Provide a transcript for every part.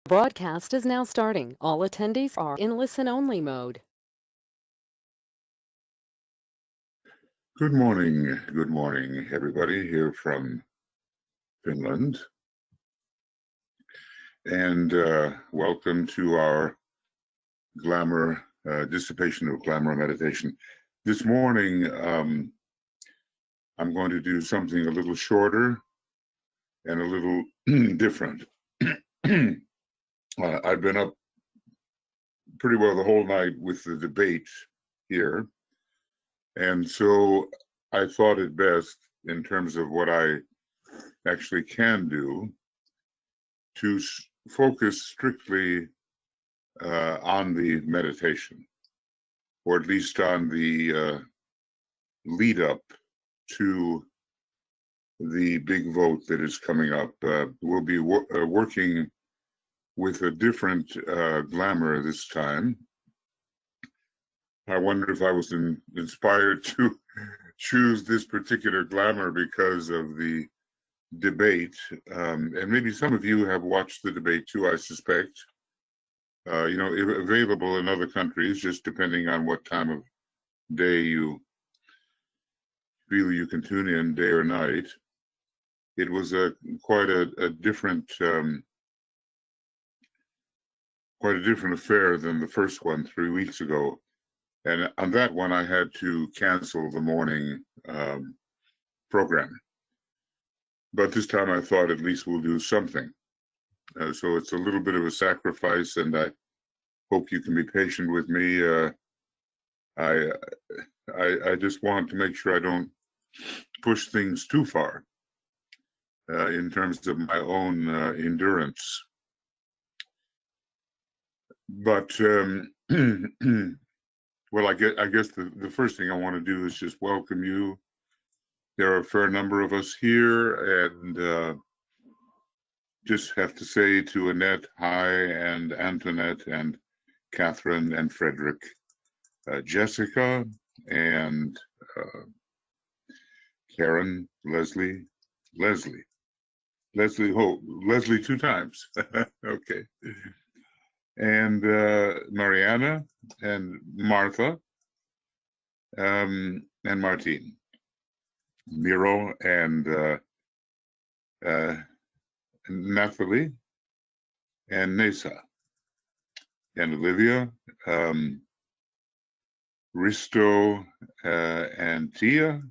Broadcast is now starting. All attendees are in listen-only mode. Good morning, everybody here from Finland, and welcome to our Dissipation of Glamour meditation. This morning, I'm going to do something a little shorter and a little different. I've been up pretty well the whole night with the debate here, and so I thought it best, in terms of what I actually can do, to focus strictly on the meditation, or at least on the lead up to the big vote that is coming up. We'll be working with a different glamour this time. I wonder if I was inspired to choose this particular glamour because of the debate, and maybe some of you have watched the debate too, I suspect. Available in other countries, just depending on what time of day you feel you can tune in, day or night. It was quite a different affair than the first one 3 weeks ago. And on that one, I had to cancel the morning program. But this time I thought at least we'll do something. So it's a little bit of a sacrifice, and I hope you can be patient with me. I just want to make sure I don't push things too far in terms of my own endurance. But well, I guess the first thing I want to do is just welcome you. There are a fair number of us here, and just have to say to Annette, hi, and Antoinette, and Catherine, and Frederick, Jessica, and Karen, Leslie two times. Okay. And Mariana, and Martha, and Martine, Miro, and Nathalie, and Nesa, and Olivia, Risto, and Tia.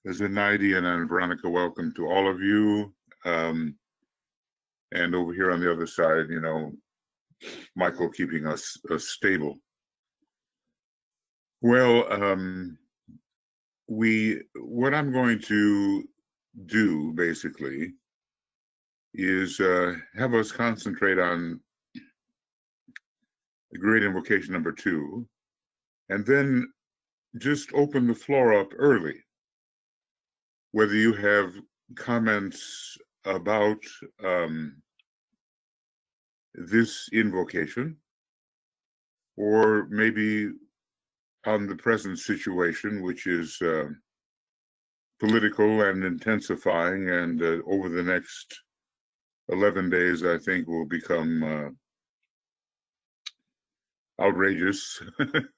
There's a Naidi and Veronica. Welcome to all of you. And over here on the other side, Michael keeping us stable. Well, what I'm going to do basically is have us concentrate on the Great Invocation number 2, and then just open the floor up early. Whether you have comments about this invocation, or maybe on the present situation, which is political and intensifying, and over the next 11 days, I think, will become outrageous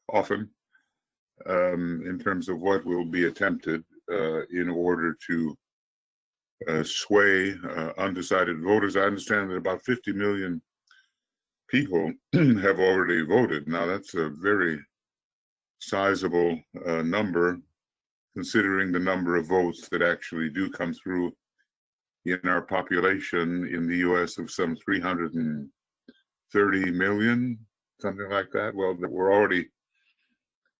often in terms of what will be attempted in order to sway undecided voters. I understand that about 50 million people have already voted. Now, that's a very sizable number, considering the number of votes that actually do come through in our population in the US of some 330 million, something like that. Well, that we're already,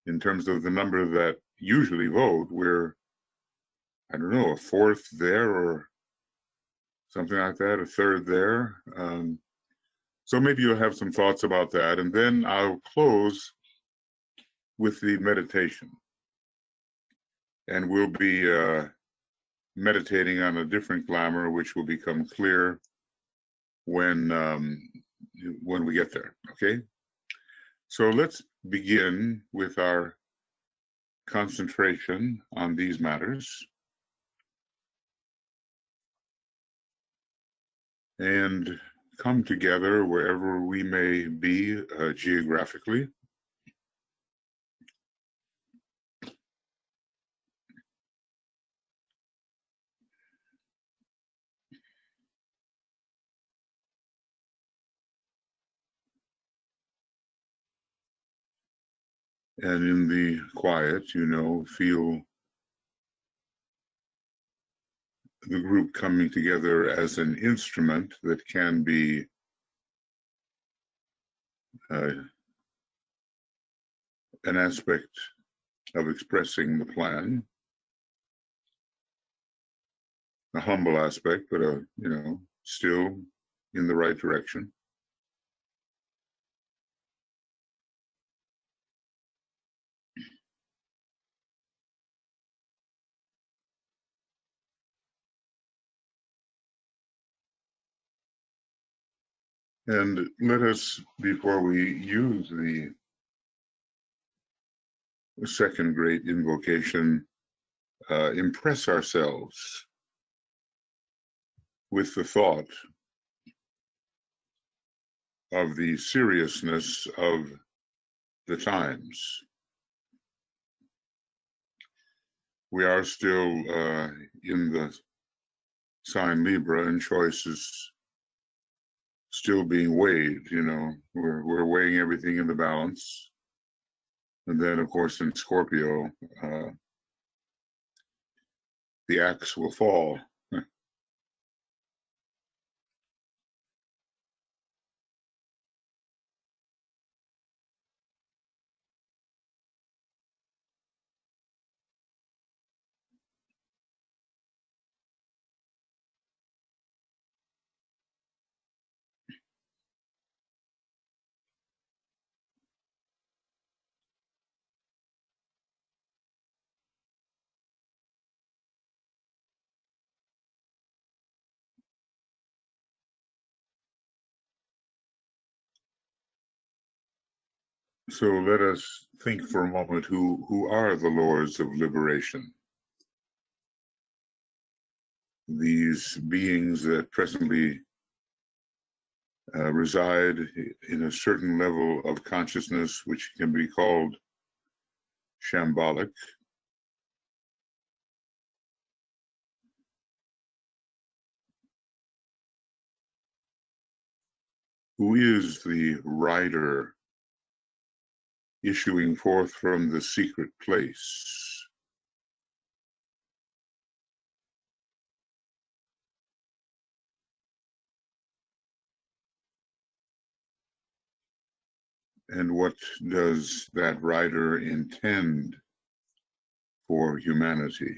in terms of the number that usually vote, we're, I don't know, a fourth there or something like that, a third there. So maybe you'll have some thoughts about that. And then I'll close with the meditation. And we'll be meditating on a different glamour, which will become clear when we get there, okay? So let's begin with our concentration on these matters. And come together wherever we may be geographically. And in the quiet, feel the group coming together as an instrument that can be an aspect of expressing the plan, a humble aspect, but still in the right direction. And let us, before we use the second great invocation, impress ourselves with the thought of the seriousness of the times. We are still in the sign Libra, and choices still being weighed. We're weighing everything in the balance. And then, of course, in Scorpio, the axe will fall. So let us think for a moment who are the lords of liberation. These beings that presently reside in a certain level of consciousness, which can be called shambolic. Who is the rider issuing forth from the secret place? And what does that rider intend for humanity?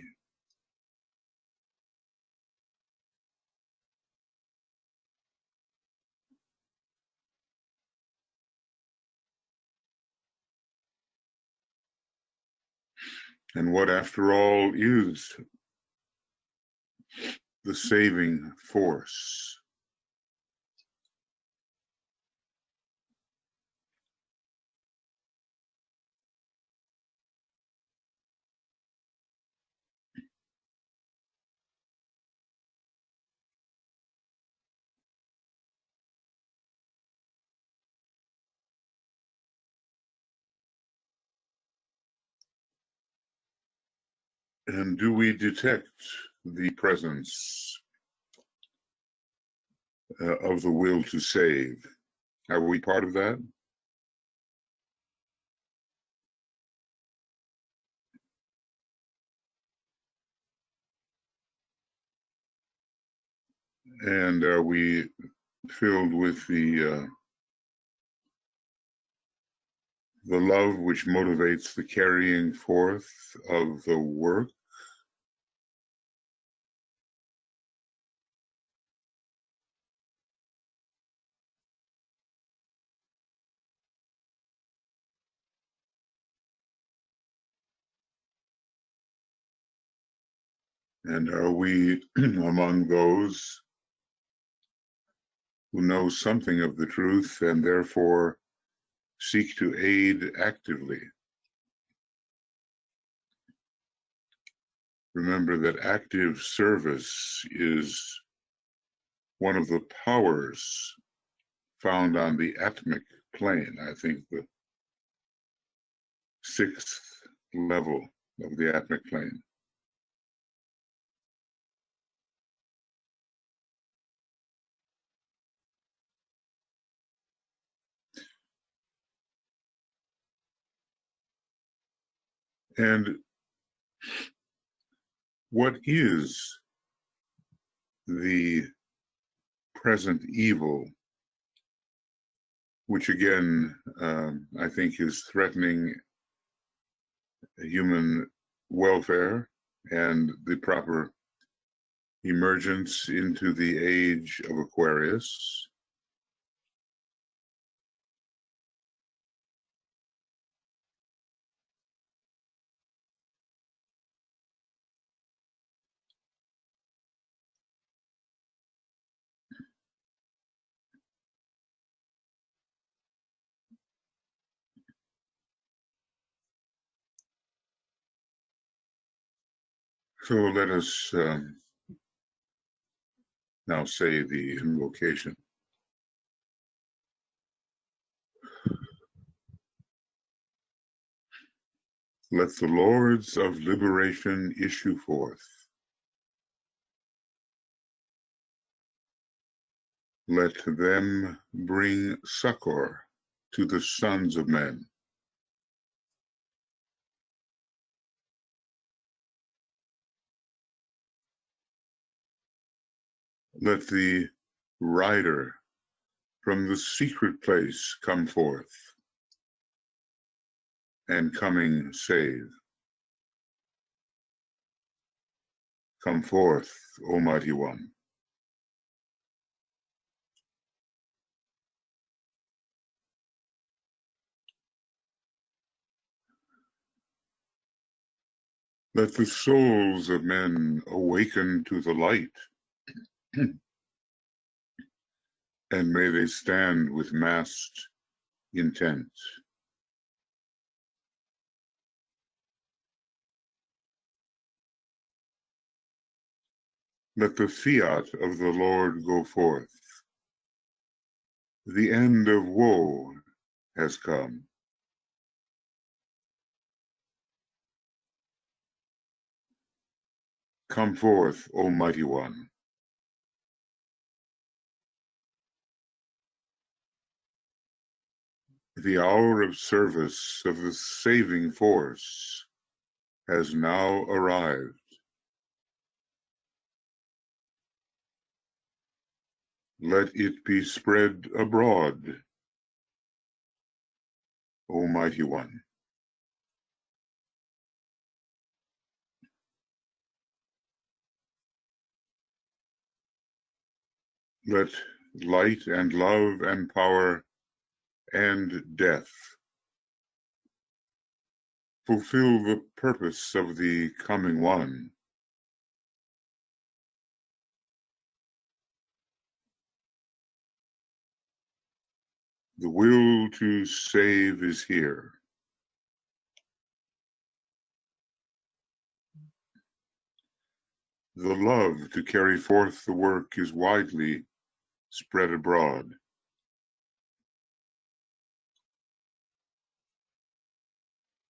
And what, after all, is the saving force? And do we detect the presence of the will to save? Are we part of that? And are we filled with the love which motivates the carrying forth of the work? And are we among those who know something of the truth and therefore seek to aid actively? Remember that active service is one of the powers found on the atmic plane, I think the sixth level of the atmic plane. And what is the present evil, which again, I think is threatening human welfare and the proper emergence into the age of Aquarius? So let us now say the invocation. Let the lords of liberation issue forth. Let them bring succor to the sons of men. Let the rider from the secret place come forth, and coming save. Come forth, O Mighty One. Let the souls of men awaken to the light, and may they stand with massed intent. Let the fiat of the Lord go forth. The end of woe has come. Come forth, O Mighty One. The hour of service of the saving force has now arrived. Let it be spread abroad, O Mighty One. Let light and love and power and death fulfill the purpose of the coming one. The will to save is here. The love to carry forth the work is widely spread abroad.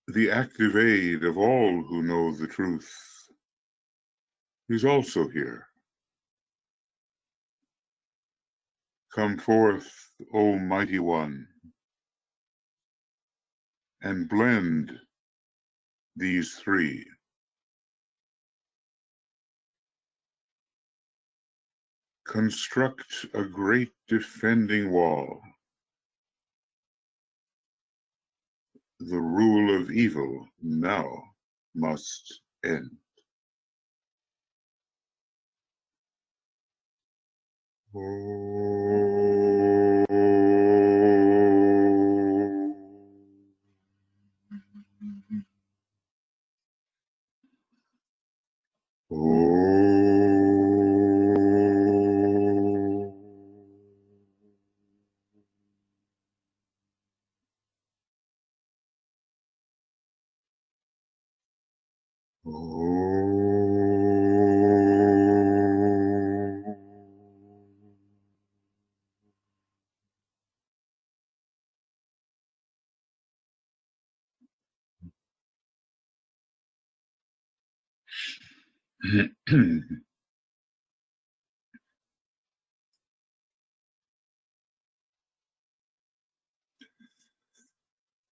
The active aid of all who know the truth is also here. Come forth, O Mighty One, and blend these three. Construct a great defending wall. The rule of evil now must end.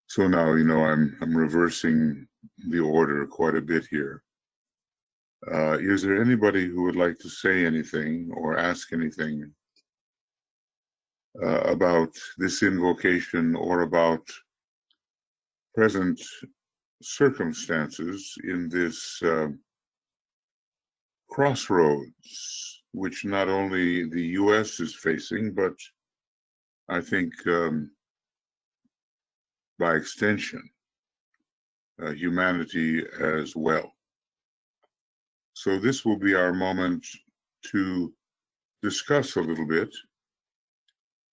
So now, I'm reversing the order quite a bit here. Is there anybody who would like to say anything or ask anything about this invocation or about present circumstances in this crossroads, which not only the U.S. is facing, but I think by extension, humanity as well. So this will be our moment to discuss a little bit,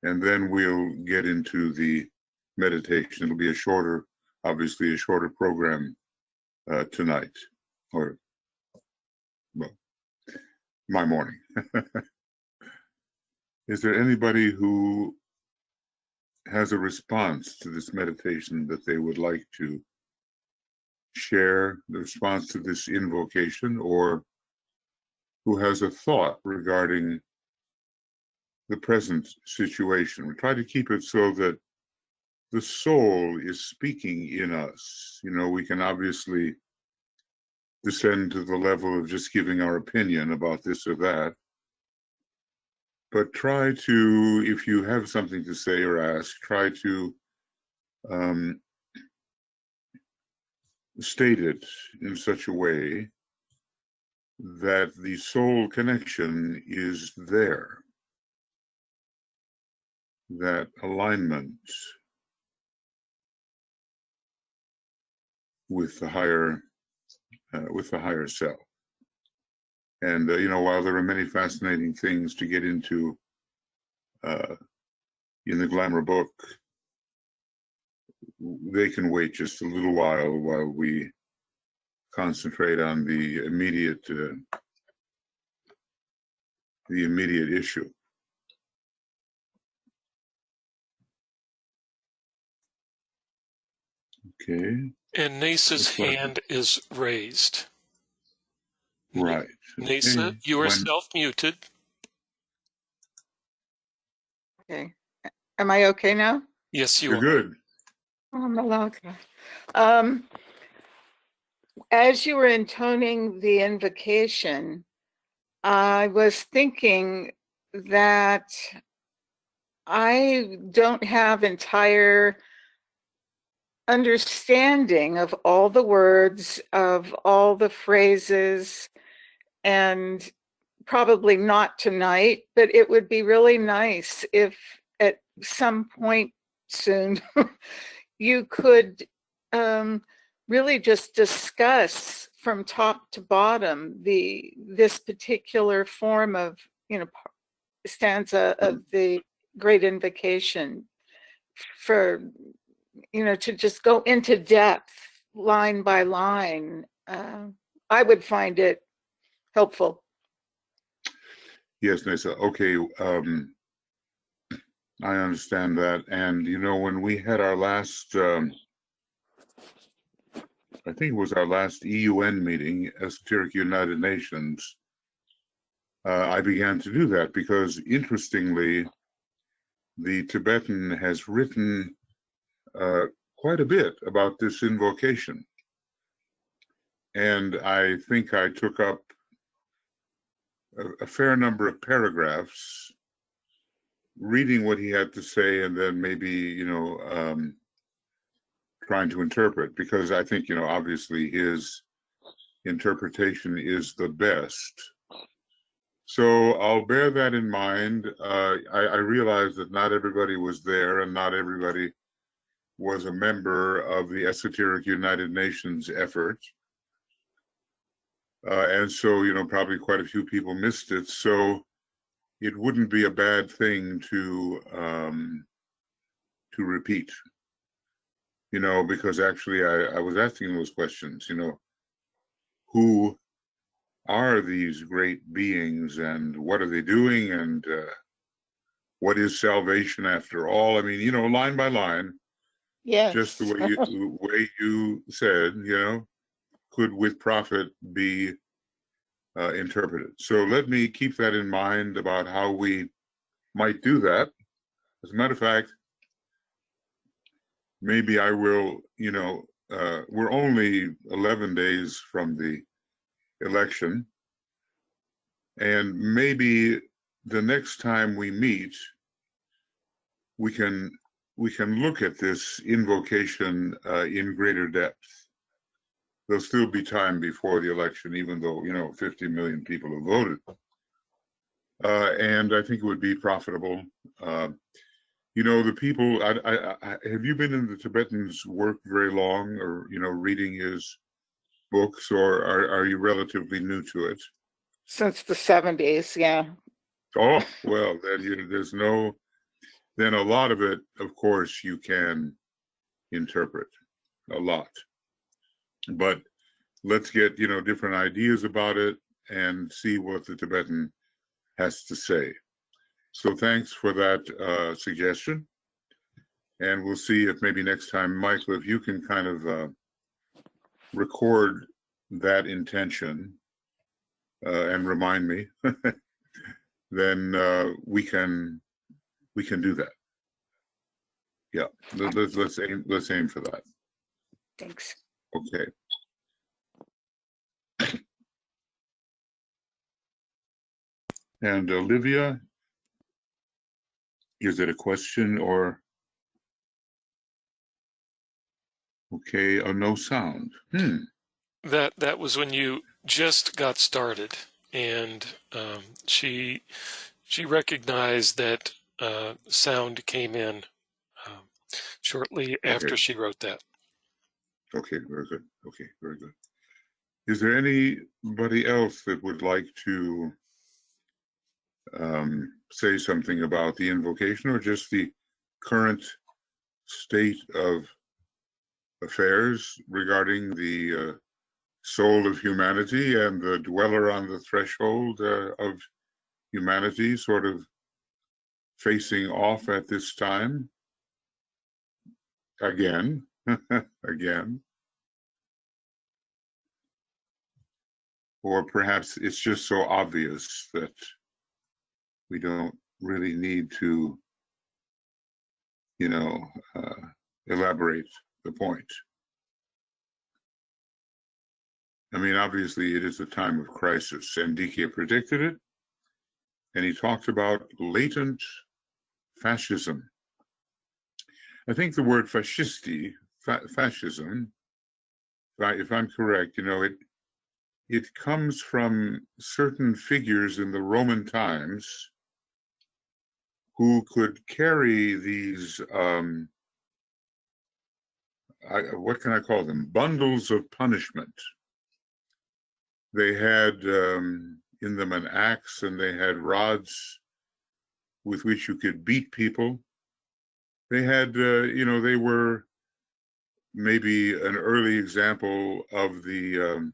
and then we'll get into the meditation. It'll be obviously a shorter program tonight, or, well, my morning. Is there anybody who has a response to this meditation that they would like to share, the response to this invocation, or who has a thought regarding the present situation? We try to keep it so that the soul is speaking in us. We can obviously descend to the level of just giving our opinion about this or that, but try to, if you have something to say or ask, try to state it in such a way that the soul connection is there, that alignment with the higher self. And while there are many fascinating things to get into in the Glamour book, they can wait just a little while we concentrate on the immediate issue. Okay. And Nasa's hand is raised. Right. Nasa, Okay. you are self-muted. Okay. Am I okay now? Yes, you You're are. good. As you were intoning the invocation, I was thinking that I don't have entire understanding of all the words, of all the phrases, and probably not tonight, but it would be really nice if at some point soon you could really just discuss from top to bottom this particular form of stanza of the Great Invocation, for to just go into depth line by line. I would find it helpful. Yes, Nisa. Okay. I understand that. And when we had our last I think it was our last EUN meeting, Esoteric United Nations, I began to do that because, interestingly, the Tibetan has written quite a bit about this invocation. And I think I took up a fair number of paragraphs reading what he had to say, and then maybe, trying to interpret, because I think, obviously his interpretation is the best. So I'll bear that in mind. I realize that not everybody was there and not everybody was a member of the Esoteric United Nations effort. And so, probably quite a few people missed it. So it wouldn't be a bad thing to repeat, because actually I was asking those questions, who are these great beings and what are they doing, and what is salvation after all? I mean, line by line, Yes. just the way you said, could with profit be interpreted. So let me keep that in mind about how we might do that. As a matter of fact, maybe I will, we're only 11 days from the election, and maybe the next time we meet, we can look at this invocation in greater depth. There'll still be time before the election, even though 50 million people have voted, and I think it would be profitable. The people. Have you been in the Tibetan's work very long, or reading his books, or are you relatively new to it? Since the 70s, yeah. Oh, well, then then a lot of it, of course, you can interpret a lot. But let's get, different ideas about it and see what the Tibetan has to say. So thanks for that suggestion. And we'll see if maybe next time, Michael, if you can kind of record that intention and remind me, then we can do that. Yeah, let's aim for that. Thanks. Okay. And Olivia, is it a question or? Okay, no sound. That was when you just got started, and she recognized that sound came in shortly after she wrote that. Okay, very good. Okay, very good. Is there anybody else that would like to say something about the invocation, or just the current state of affairs regarding the soul of humanity and the dweller on the threshold of humanity sort of facing off at this time? Again, again. Or perhaps it's just so obvious that we don't really need to, elaborate the point. I mean, obviously it is a time of crisis, and DK predicted it, and he talked about latent fascism. I think the word fascisti, fascism, if I'm correct, it comes from certain figures in the Roman times who could carry these, what can I call them? Bundles of punishment. They had in them an axe, and they had rods with which you could beat people. They had, they were maybe an early example of the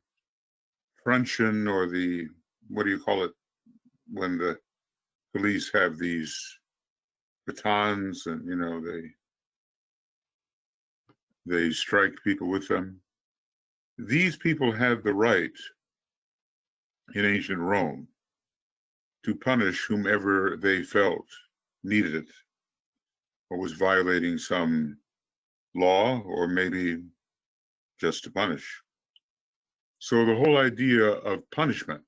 truncheon, or the, what do you call it, when the police have these batons and, they strike people with them. These people had the right in ancient Rome to punish whomever they felt needed it, or was violating some law, or maybe just to punish. So the whole idea of punishment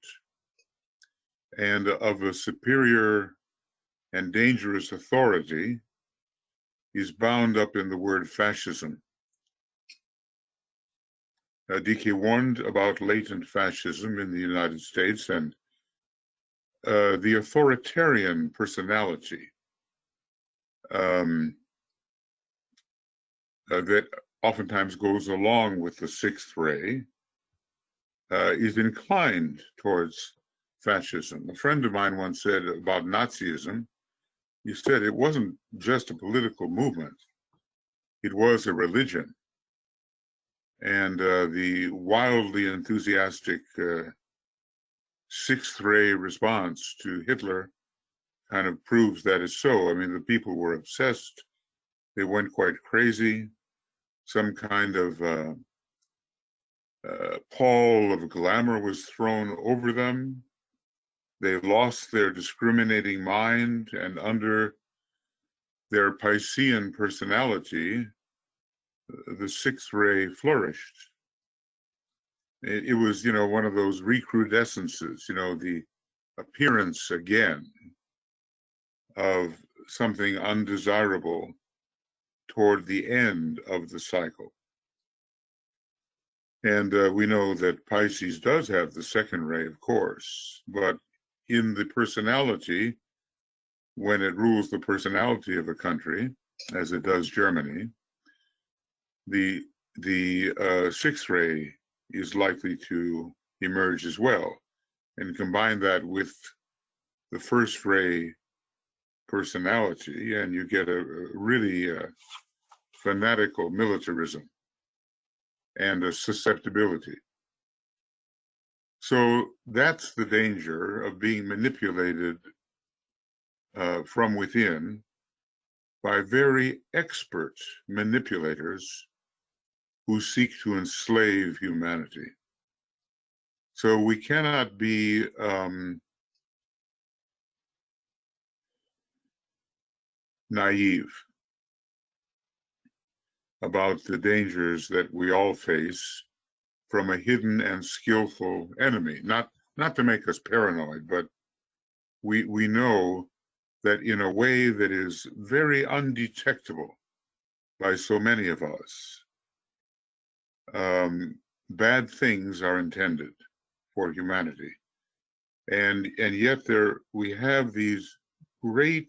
and of a superior and dangerous authority is bound up in the word fascism. DK warned about latent fascism in the United States, and the authoritarian personality that oftentimes goes along with the sixth ray is inclined towards fascism. A friend of mine once said about Nazism, he said it wasn't just a political movement, it was a religion. And the wildly enthusiastic sixth ray response to Hitler kind of proves that is so. I mean, the people were obsessed. They went quite crazy. Some kind of pall of glamour was thrown over them. They lost their discriminating mind, and under their Piscean personality, the sixth ray flourished. It was, one of those recrudescences, the appearance again of something undesirable toward the end of the cycle. And we know that Pisces does have the second ray, of course, but in the personality, when it rules the personality of a country, as it does Germany, the sixth ray is likely to emerge as well. And combine that with the first ray personality, and you get a really fanatical militarism and a susceptibility. So that's the danger of being manipulated from within by very expert manipulators who seek to enslave humanity. So we cannot be naive about the dangers that we all face from a hidden and skillful enemy. Not to make us paranoid, but we know that in a way that is very undetectable by so many of us, bad things are intended for humanity. And yet we have these great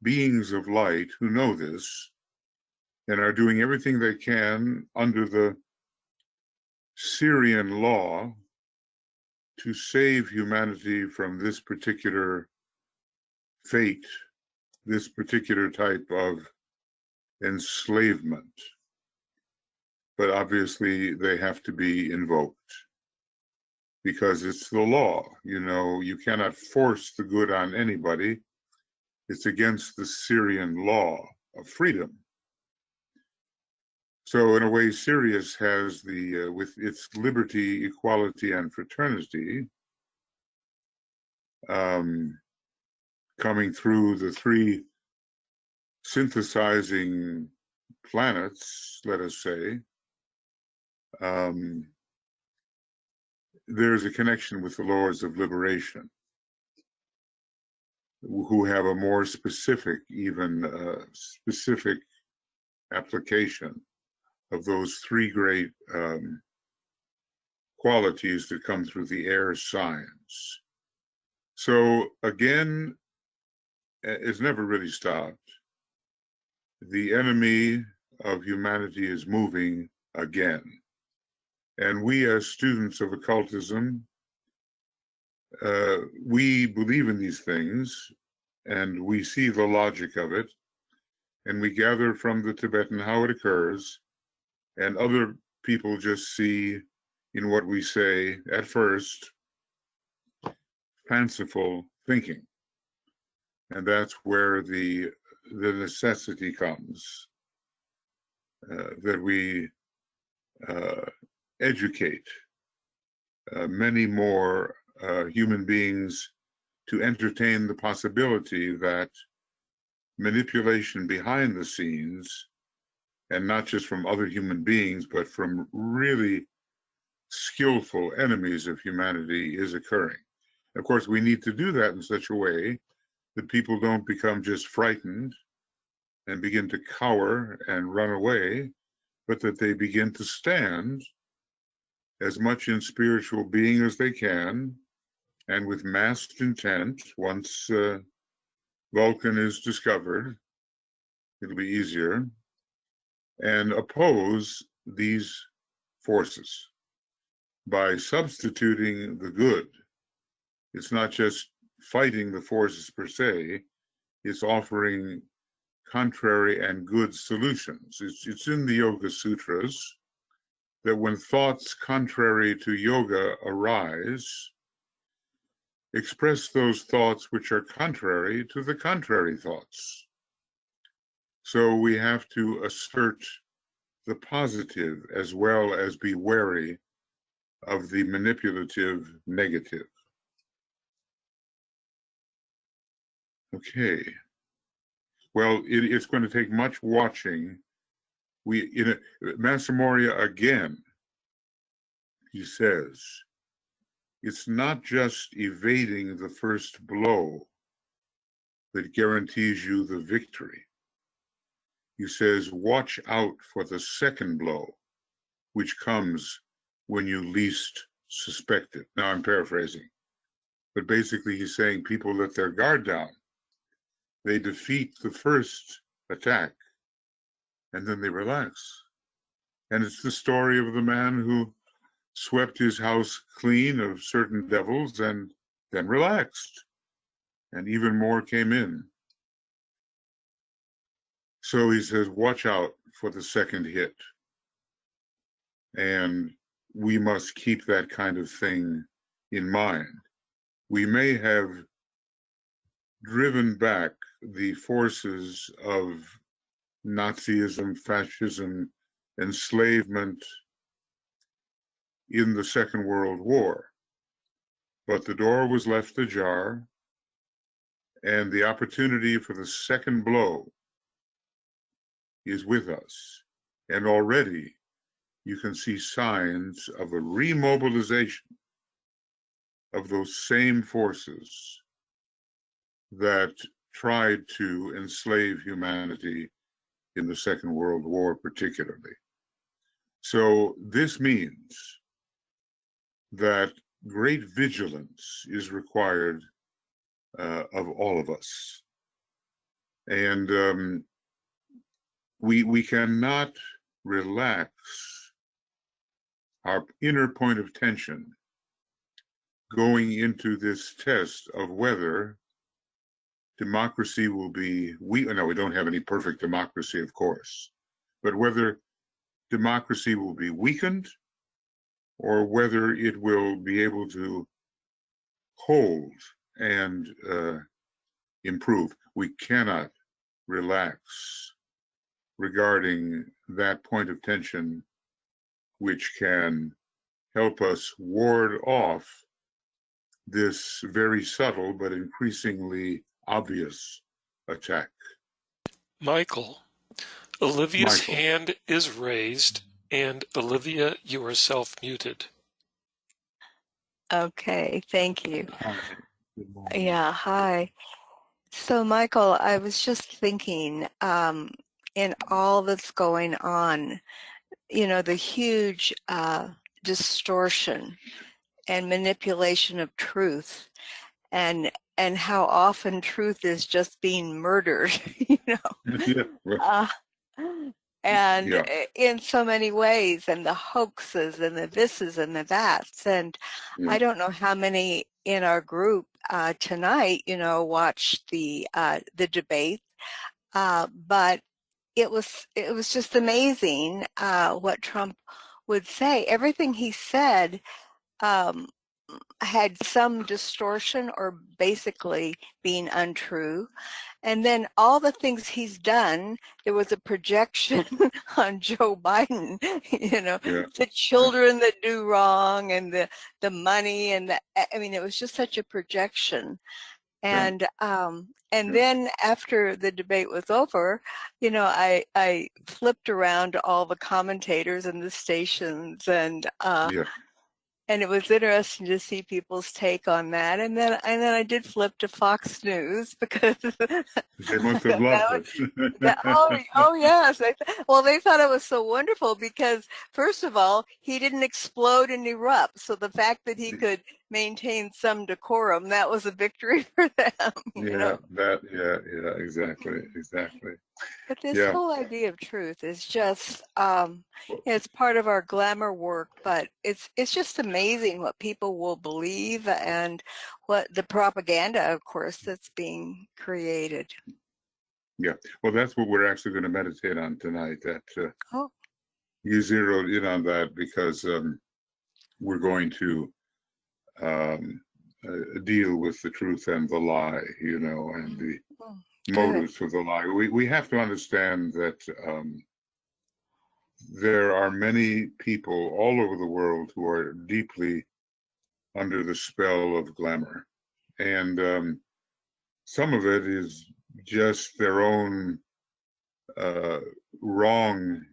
beings of light who know this and are doing everything they can under the Syrian law to save humanity from this particular fate, this particular type of enslavement. But obviously they have to be invoked because it's the law. You cannot force the good on anybody. It's against the Syrian law of freedom. So in a way, Sirius has with its liberty, equality, and fraternity, coming through the three synthesizing planets, let us say, there's a connection with the Lords of Liberation, who have a more specific, specific application of those three great qualities that come through the air signs. So again, it's never really stopped. The enemy of humanity is moving again. And we as students of occultism, we believe in these things and we see the logic of it, and we gather from the Tibetan how it occurs, and other people just see in what we say at first fanciful thinking. And that's where the necessity comes, that we educate many more human beings to entertain the possibility that manipulation behind the scenes, and not just from other human beings, but from really skillful enemies of humanity, is occurring. Of course, we need to do that in such a way that people don't become just frightened and begin to cower and run away, but that they begin to stand as much in spiritual being as they can, and with masked intent. Once Vulcan is discovered, it'll be easier, and oppose these forces by substituting the good. It's not just fighting the forces per se, it's offering contrary and good solutions. It's in the Yoga Sutras that when thoughts contrary to yoga arise, express those thoughts which are contrary to the contrary thoughts. So we have to assert the positive as well as be wary of the manipulative negative. Okay. Well, it's going to take much watching. Master Moria again, he says, it's not just evading the first blow that guarantees you the victory. He says, watch out for the second blow, which comes when you least suspect it. Now I'm paraphrasing, but basically he's saying people let their guard down. They defeat the first attack, and then they relax. And it's the story of the man who swept his house clean of certain devils and then relaxed, and even more came in. So he says, watch out for the second hit. And we must keep that kind of thing in mind. We may have driven back the forces of Nazism, fascism, enslavement in the Second World War. But the door was left ajar, and the opportunity for the second blow is with us. And already you can see signs of a remobilization of those same forces that tried to enslave humanity in the Second World War particularly. So this means that great vigilance is required of all of us. And we cannot relax our inner point of tension going into this test of whether democracy will be, we don't have any perfect democracy, of course, but whether democracy will be weakened or whether it will be able to hold and improve. We cannot relax regarding that point of tension, which can help us ward off this very subtle but increasingly obvious attack. Michael, Olivia's Michael. hand is raised, and Olivia, you are self-muted. Okay, thank you. Hi. Good morning. Yeah, hi. So, Michael, I was just thinking, in all that's going on, the huge distortion and manipulation of truth, and how often truth is just being murdered, Yeah, well, uh, and yeah, in so many ways, and the hoaxes and the thises and the that's, and yeah. I don't know how many in our group tonight, watched the debate, but it was just amazing what Trump would say. Everything he said um, had some distortion or basically being untrue. And then all the things he's done, there was a projection on Joe Biden, Yeah, the children that do wrong and the money and it was just such a projection. yeah, And then after the debate was over, I flipped around to all the commentators and the stations, yeah. and it was interesting to see people's take on that. And then I did flip to Fox News because They must have loved oh yes. Well, they thought it was so wonderful because, first of all, he didn't explode and erupt. So the fact that he it. could maintain some decorum, that was a victory for them, Yeah, exactly. But this Yeah, whole idea of truth is just, it's part of our glamour work, but it's just amazing what people will believe and what the propaganda, of course, that's being created. yeah. Well, that's what we're actually going to meditate on tonight. That Oh, you zeroed in on that because we're going to deal with the truth and the lie, and the good. motives for the lie. We have to understand that there are many people all over the world who are deeply under the spell of glamour. And some of it is just their own wrong,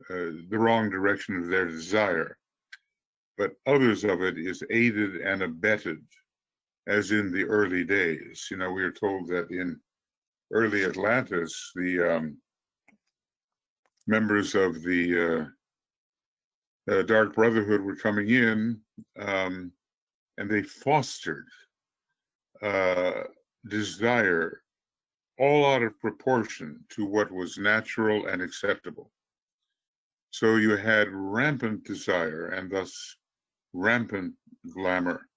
the wrong direction of their desire. But others of it is aided and abetted, as in the early days. You know, we are told that in early Atlantis, the members of the Dark Brotherhood were coming in, and they fostered desire all out of proportion to what was natural and acceptable. So you had rampant desire and thus rampant glamour.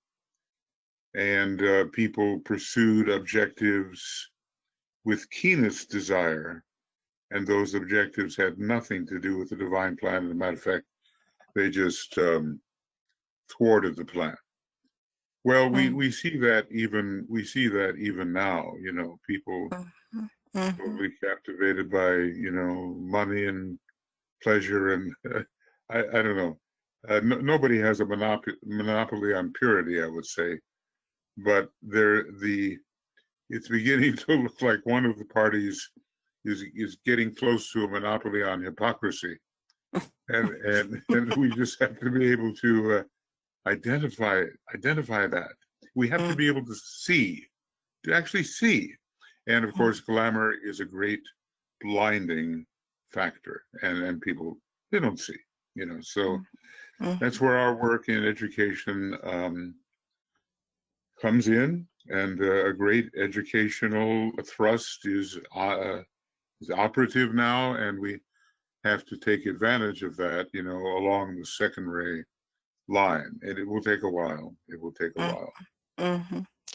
And people pursued objectives with keenest desire, and those objectives had nothing to do with the divine plan. As a matter of fact, they just thwarted the plan. Well, we see that even now. You know, people totally captivated by, you know, money and pleasure, and I don't know. Nobody has a monopoly on purity, I would say, but it's beginning to look like one of the parties is getting close to a monopoly on hypocrisy, and we just have to be able to identify that. We have to be able to actually see, and of course, glamour is a great blinding factor, and people, they don't see, you know. So that's where our work in education comes in, and a great educational thrust is operative now, and we have to take advantage of that, you know, along the secondary line, and it will take a while. It will take a while.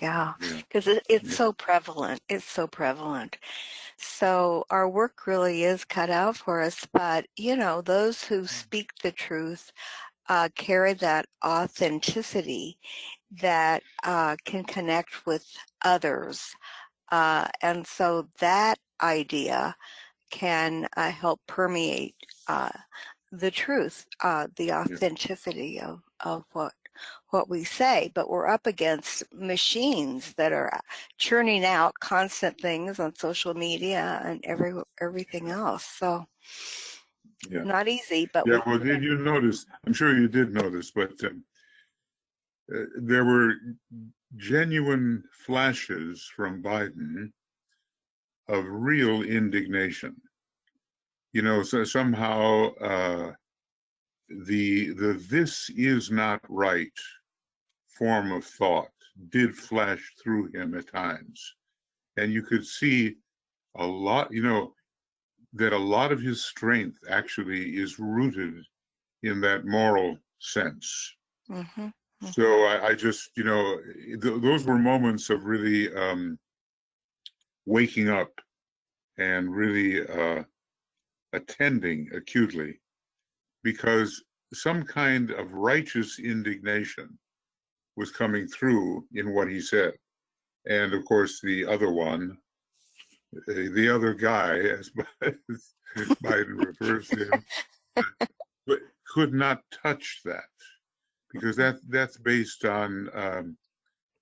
Yeah, because it's so prevalent. It's so prevalent. So our work really is cut out for us, but you know, those who speak the truth carry that authenticity that can connect with others. And so that idea can help permeate the truth, the authenticity of what we say. But we're up against machines that are churning out constant things on social media and everything else. So not easy, but well, did you notice? I'm sure you did notice, but there were genuine flashes from Biden of real indignation. You know, so somehow the "this is not right" form of thought did flash through him at times, and you could see a lot, you know, that a lot of his strength actually is rooted in that moral sense. So I just, you know, those were moments of really waking up and really attending acutely, because some kind of righteous indignation was coming through in what he said. And of course, the other one, the other guy, as Biden refers to him, but could not touch that, because that's based on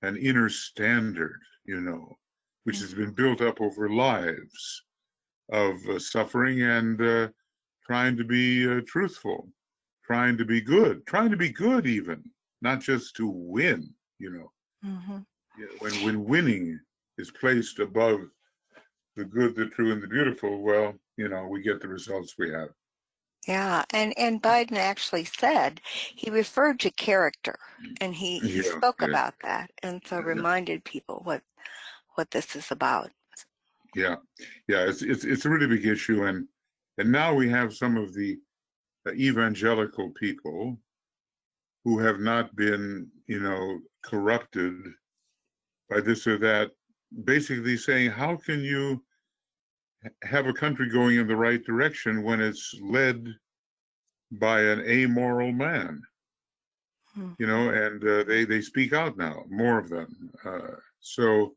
an inner standard, you know, which has been built up over lives of suffering and trying to be truthful, trying to be good even, not just to win, you know. When winning is placed above the good, the true, and the beautiful, well, you know, we get the results we have. Yeah, and Biden actually said, he referred to character, and he spoke about that, and so reminded people what this is about. Yeah, it's a really big issue, and now we have some of the evangelical people who have not been, you know, corrupted by this or that, basically saying, how can you have a country going in the right direction when it's led by an amoral man? You know, and they speak out now, more of them. So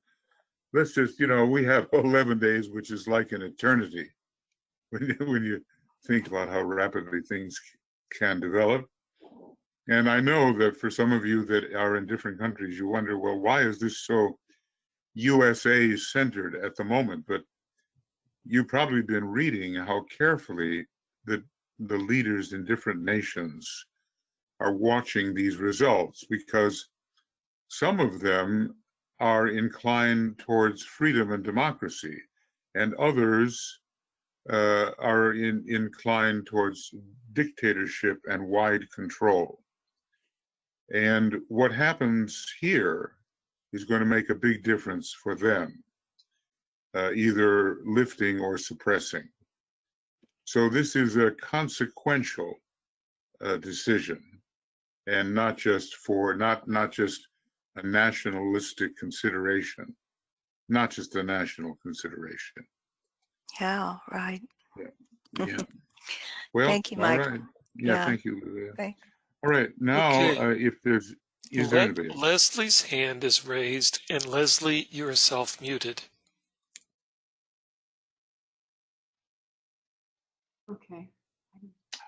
let's just, you know, we have 11 days, which is like an eternity when you think about how rapidly things can develop. And I know that for some of you that are in different countries, you wonder, well, why is this so USA centered at the moment? But you've probably been reading how carefully the leaders in different nations are watching these results, because some of them are inclined towards freedom and democracy, and others are inclined towards dictatorship and wide control. And what happens here is going to make a big difference for them, either lifting or suppressing. So this is a consequential decision, and not just a nationalistic consideration, not just a national consideration. Yeah, right. Yeah. Well, Thank you, all Michael. right. Yeah, Yeah. thank you, Olivia. Thank- All right, now, Okay. if there's, is there anybody? Leslie's hand is raised, and Leslie, you are self-muted. Okay.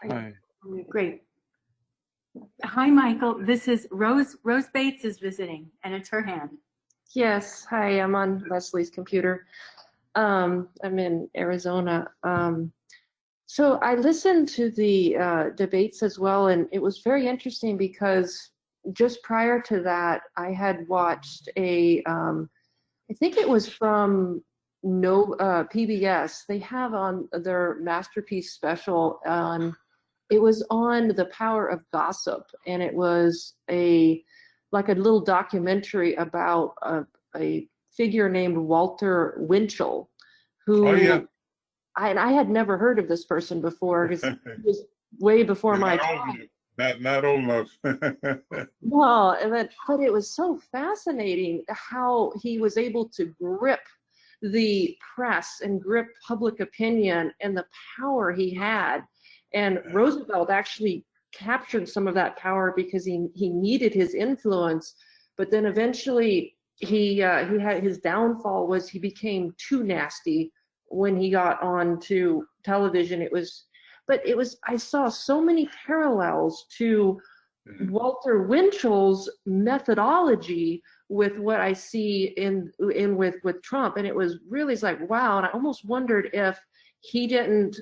Hi. Great. Hi, Michael. This is Rose. Rose Bates is visiting, and it's her hand. Yes, hi, I'm on Leslie's computer. I'm in Arizona. So I listened to the debates as well, and it was very interesting because just prior to that, I had watched I think it was from PBS. They have on their masterpiece special on, it was on the power of gossip, and it was like a little documentary about a figure named Walter Winchell, who Oh, yeah. I had never heard of this person before because it was way before my Not old time. enough. Not old enough. Well, but it was so fascinating how he was able to grip the press and grip public opinion and the power he had. And Roosevelt actually captured some of that power because he needed his influence. But then eventually he had his downfall was he became too nasty when he got on to television. I saw so many parallels to Walter Winchell's methodology with what I see with Trump, and it was really, it's like, wow. And I almost wondered if he didn't,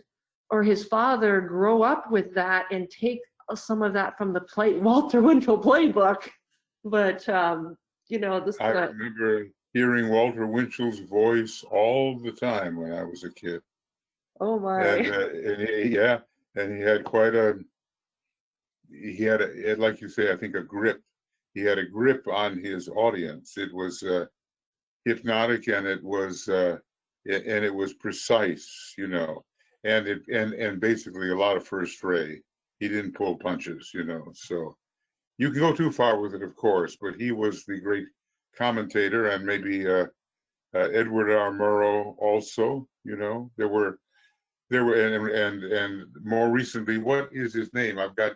or his father, grow up with that and take some of that from the Walter Winchell playbook. But this. I remember hearing Walter Winchell's voice all the time when I was a kid. Oh my! And he had like you say, I think a grip. He had a grip on his audience. It was hypnotic, and it was precise, and basically a lot of first ray. He didn't pull punches, So you can go too far with it, of course, but he was the great commentator, and maybe Edward R. Murrow also. There were and more recently, what is his name? I've got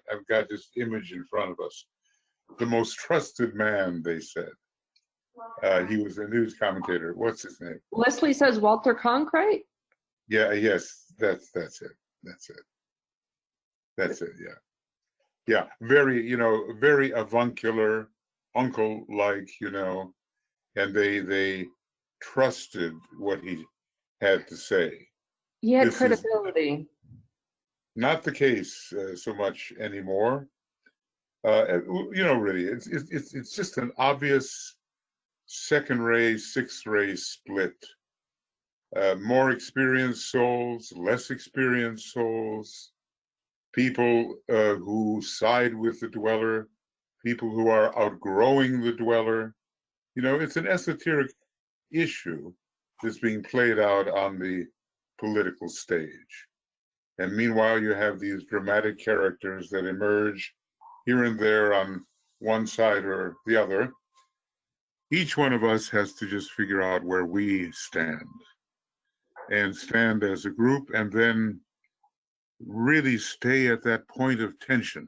this image in front of us. The most trusted man, they said. He was a news commentator. What's his name? Leslie says Walter Cronkite. Yeah. Yes. That's it. That's it. Yeah. Yeah. Very avuncular, uncle-like. And they trusted what he had to say. He had This is credibility. not the case so much anymore. Really, it's just an obvious second ray, sixth ray split. More experienced souls, less experienced souls, people who side with the dweller, people who are outgrowing the dweller. It's an esoteric issue that's being played out on the political stage. And meanwhile, you have these dramatic characters that emerge here and there on one side or the other. Each one of us has to just figure out where we stand, and stand as a group, and then really stay at that point of tension.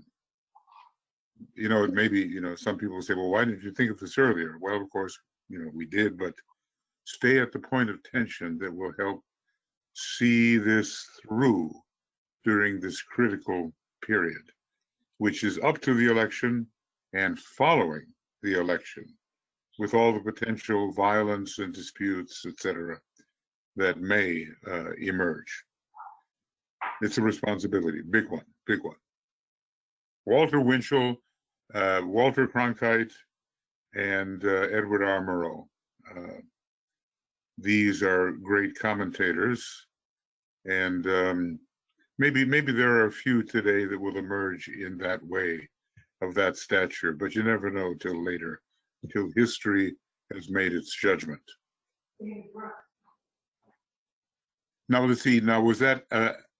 Maybe, some people say, well, why didn't you think of this earlier? Well, of course, we did, but stay at the point of tension that will help see this through during this critical period, which is up to the election and following the election, with all the potential violence and disputes, etc., that may emerge. It's a responsibility, big one, big one. Walter Winchell, Walter Cronkite, and Edward R. Murrow. These are great commentators, and maybe there are a few today that will emerge in that way, of that stature, but you never know till later, till history has made its judgment. Now let's see. Now was that?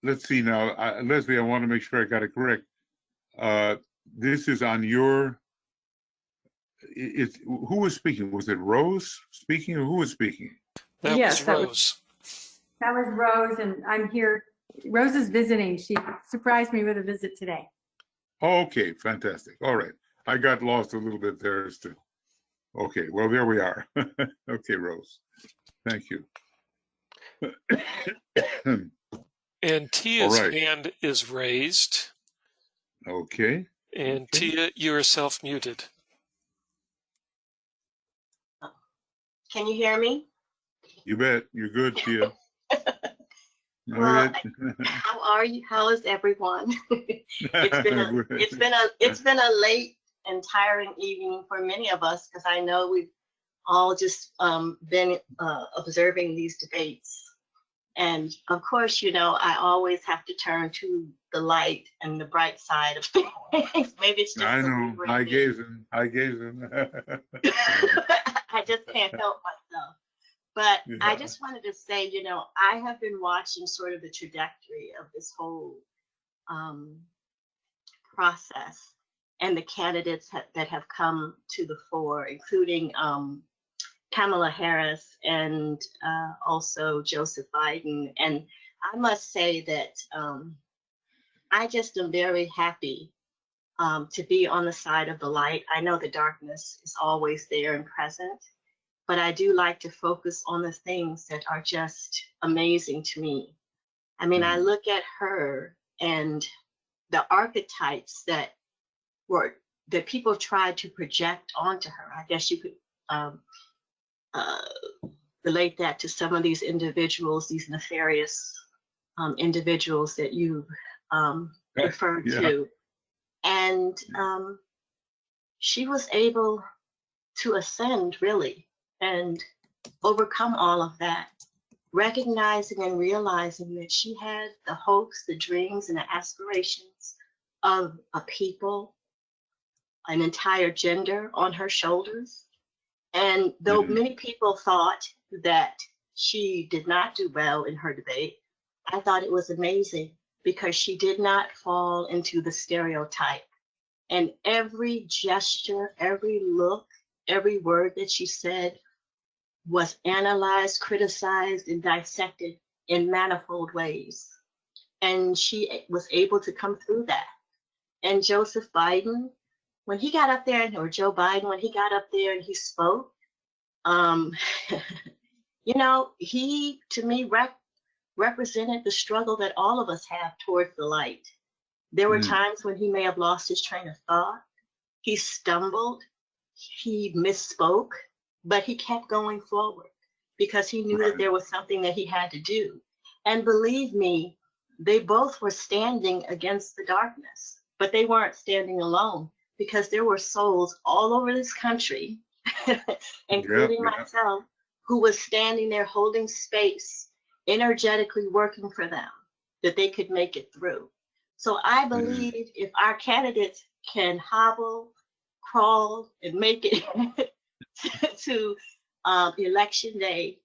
Let's see. Now, Leslie, I want to make sure I got it correct. This is on your. Who was speaking? Was it Rose speaking, or who was speaking? That Yes, was that was- Rose. That was Rose, and I'm here. Rose is visiting. She surprised me with a visit today. Oh, okay, fantastic. All right, I got lost a little bit there as to. Okay, well there we are. Okay, Rose, thank you. And Tia's right. hand is raised. Okay. And Okay. Tia, you are self-muted. Can you hear me? You bet. You're good, Tia. Go Well, ahead. How are you? How is everyone? It's been a late and tiring evening for many of us, because I know we've all just been observing these debates. And of course, you know, I always have to turn to the light and the bright side of things. Maybe it's just I the know. lingering I me. gazing. I just can't help myself. But I Yeah. just wanted to say, you know, I have been watching sort of the trajectory of this whole process and the candidates that have come to the fore, including Kamala Harris and also Joseph Biden. And I must say that I just am very happy to be on the side of the light. I know the darkness is always there and present, but I do like to focus on the things that are just amazing to me. I mean, I look at her and the archetypes that people tried to project onto her. I guess you could relate that to some of these individuals, these nefarious individuals that you referred Yeah. to. And she was able to ascend, really, and overcome all of that, recognizing and realizing that she had the hopes, the dreams, and the aspirations of a people, an entire gender on her shoulders. And though many people thought that she did not do well in her debate, I thought it was amazing because she did not fall into the stereotype. And every gesture, every look, every word that she said was analyzed, criticized, and dissected in manifold ways. And she was able to come through that. And Joseph Biden, when he got up there, or Joe Biden, when he got up there and he spoke, you know, he, to me, represented the struggle that all of us have towards the light. There were times when he may have lost his train of thought. He stumbled, he misspoke, but he kept going forward because he knew that there was something that he had to do. And believe me, they both were standing against the darkness, but they weren't standing alone because there were souls all over this country, including myself, who was standing there holding space, energetically working for them, that they could make it through. So I believe if our candidates can hobble, crawl, and make it to election day,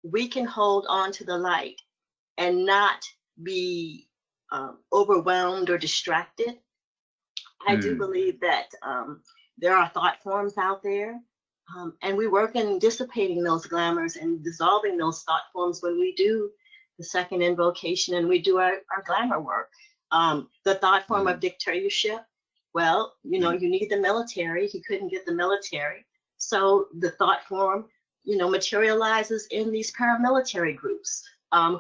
we can hold on to the light and not be overwhelmed or distracted. I do believe that there are thought forms out there, and we work in dissipating those glamours and dissolving those thought forms when we do the second invocation and we do our glamour work. The thought form of dictatorship, well, you know, you need the military. He couldn't get the military. So the thought form, you know, materializes in these paramilitary groups.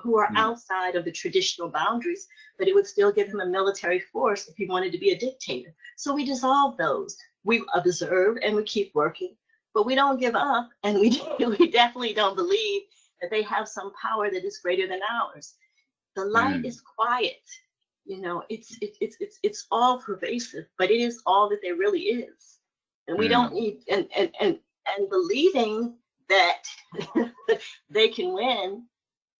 who are Mm. outside of the traditional boundaries, but it would still give him a military force if he wanted to be a dictator. So we dissolve those. We observe and we keep working, but we don't give up, and we definitely don't believe that they have some power that is greater than ours. The light Mm. is quiet. You know, it's all pervasive, but it is all that there really is. And we don't Mm. need and believing that they can win,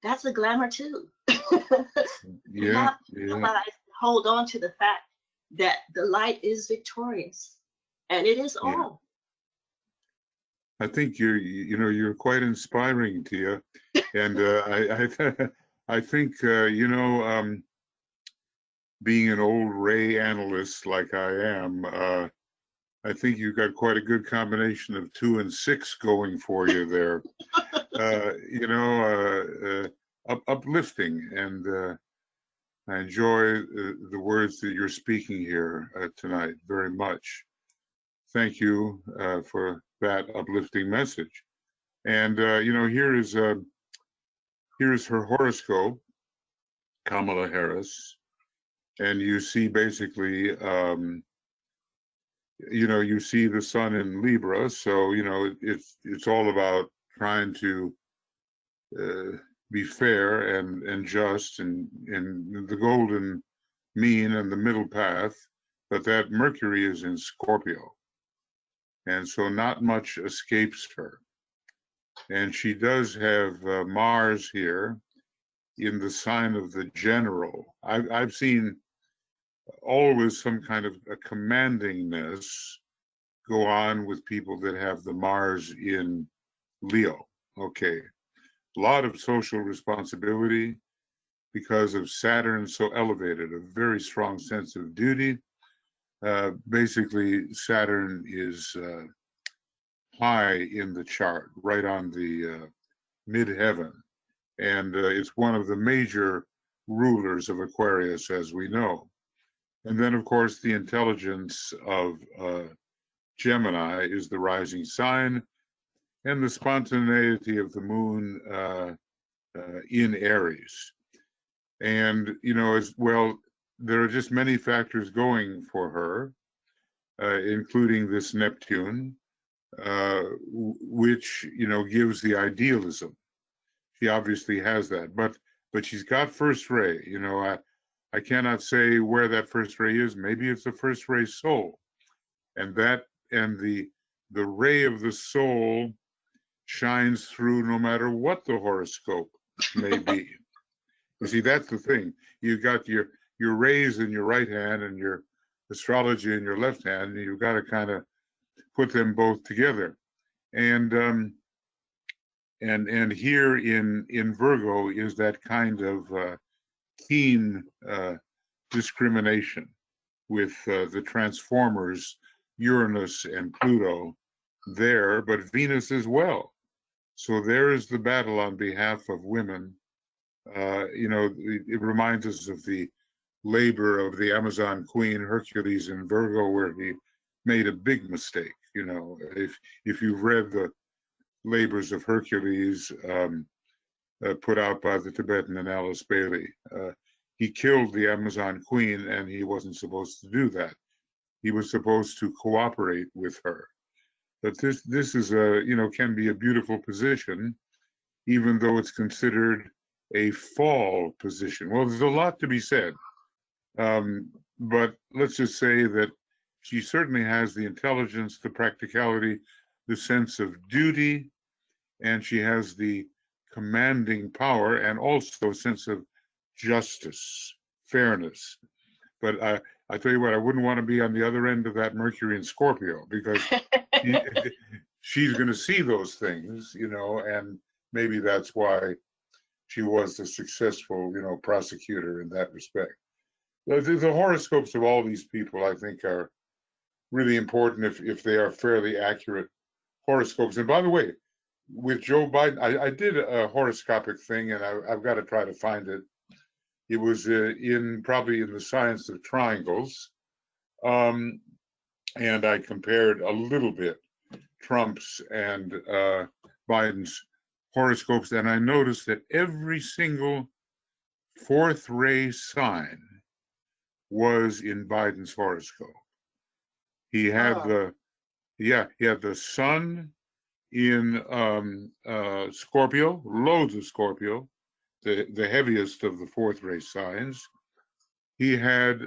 that's a glamour too. We Yeah, have to yeah, realize, hold on to the fact that the light is victorious, and it is yeah. all. I think you're quite inspiring, Tia, and I think being an old Ray analyst like I am, I think you've got quite a good combination of 2 and 6 going for you there. Uplifting, and I enjoy the words that you're speaking here tonight very much. Thank you for that uplifting message. And here's her horoscope, Kamala Harris, and you see basically, you see the sun in Libra, so it's all about trying to be fair and just and the golden mean and the middle path, but that Mercury is in Scorpio, and so not much escapes her. And she does have Mars here in the sign of the general. I've seen always some kind of a commandingness go on with people that have the Mars in Leo. Okay, a lot of social responsibility because of Saturn so elevated, a very strong sense of duty. Basically, Saturn is high in the chart, right on the midheaven. And it's one of the major rulers of Aquarius, as we know. And then, of course, the intelligence of Gemini is the rising sign, and the spontaneity of the moon in Aries. And, as well, there are just many factors going for her, including this Neptune, which, gives the idealism. She obviously has that, but she's got first ray. I cannot say where that first ray is. Maybe it's the first ray soul, and the ray of the soul shines through no matter what the horoscope may be. You see, that's the thing. You got your rays in your right hand and your astrology in your left hand, and you've got to kind of put them both together. And here in Virgo is that kind of keen discrimination with the transformers, Uranus and Pluto there, but Venus as well. So there is the battle on behalf of women. It reminds us of the labor of the Amazon queen Hercules in Virgo, where he made a big mistake. If you've read the labors of Hercules put out by the Tibetan and Alice Bailey, he killed the Amazon queen, and he wasn't supposed to do that. He was supposed to cooperate with her. But this is can be a beautiful position, even though it's considered a fall position. Well, there's a lot to be said, but let's just say that she certainly has the intelligence, the practicality, the sense of duty, and she has the commanding power and also a sense of justice, fairness. But I tell you what, I wouldn't want to be on the other end of that Mercury in Scorpio, because she's going to see those things, and maybe that's why she was a successful, prosecutor in that respect. The horoscopes of all these people, I think, are really important if they are fairly accurate horoscopes. And by the way, with Joe Biden, I did a horoscopic thing, and I've got to try to find it. It was probably in the science of triangles, and I compared a little bit Trump's and Biden's horoscopes, and I noticed that every single fourth ray sign was in Biden's horoscope. He had he had the sun in Scorpio, loads of Scorpio, the heaviest of the fourth ray signs. He had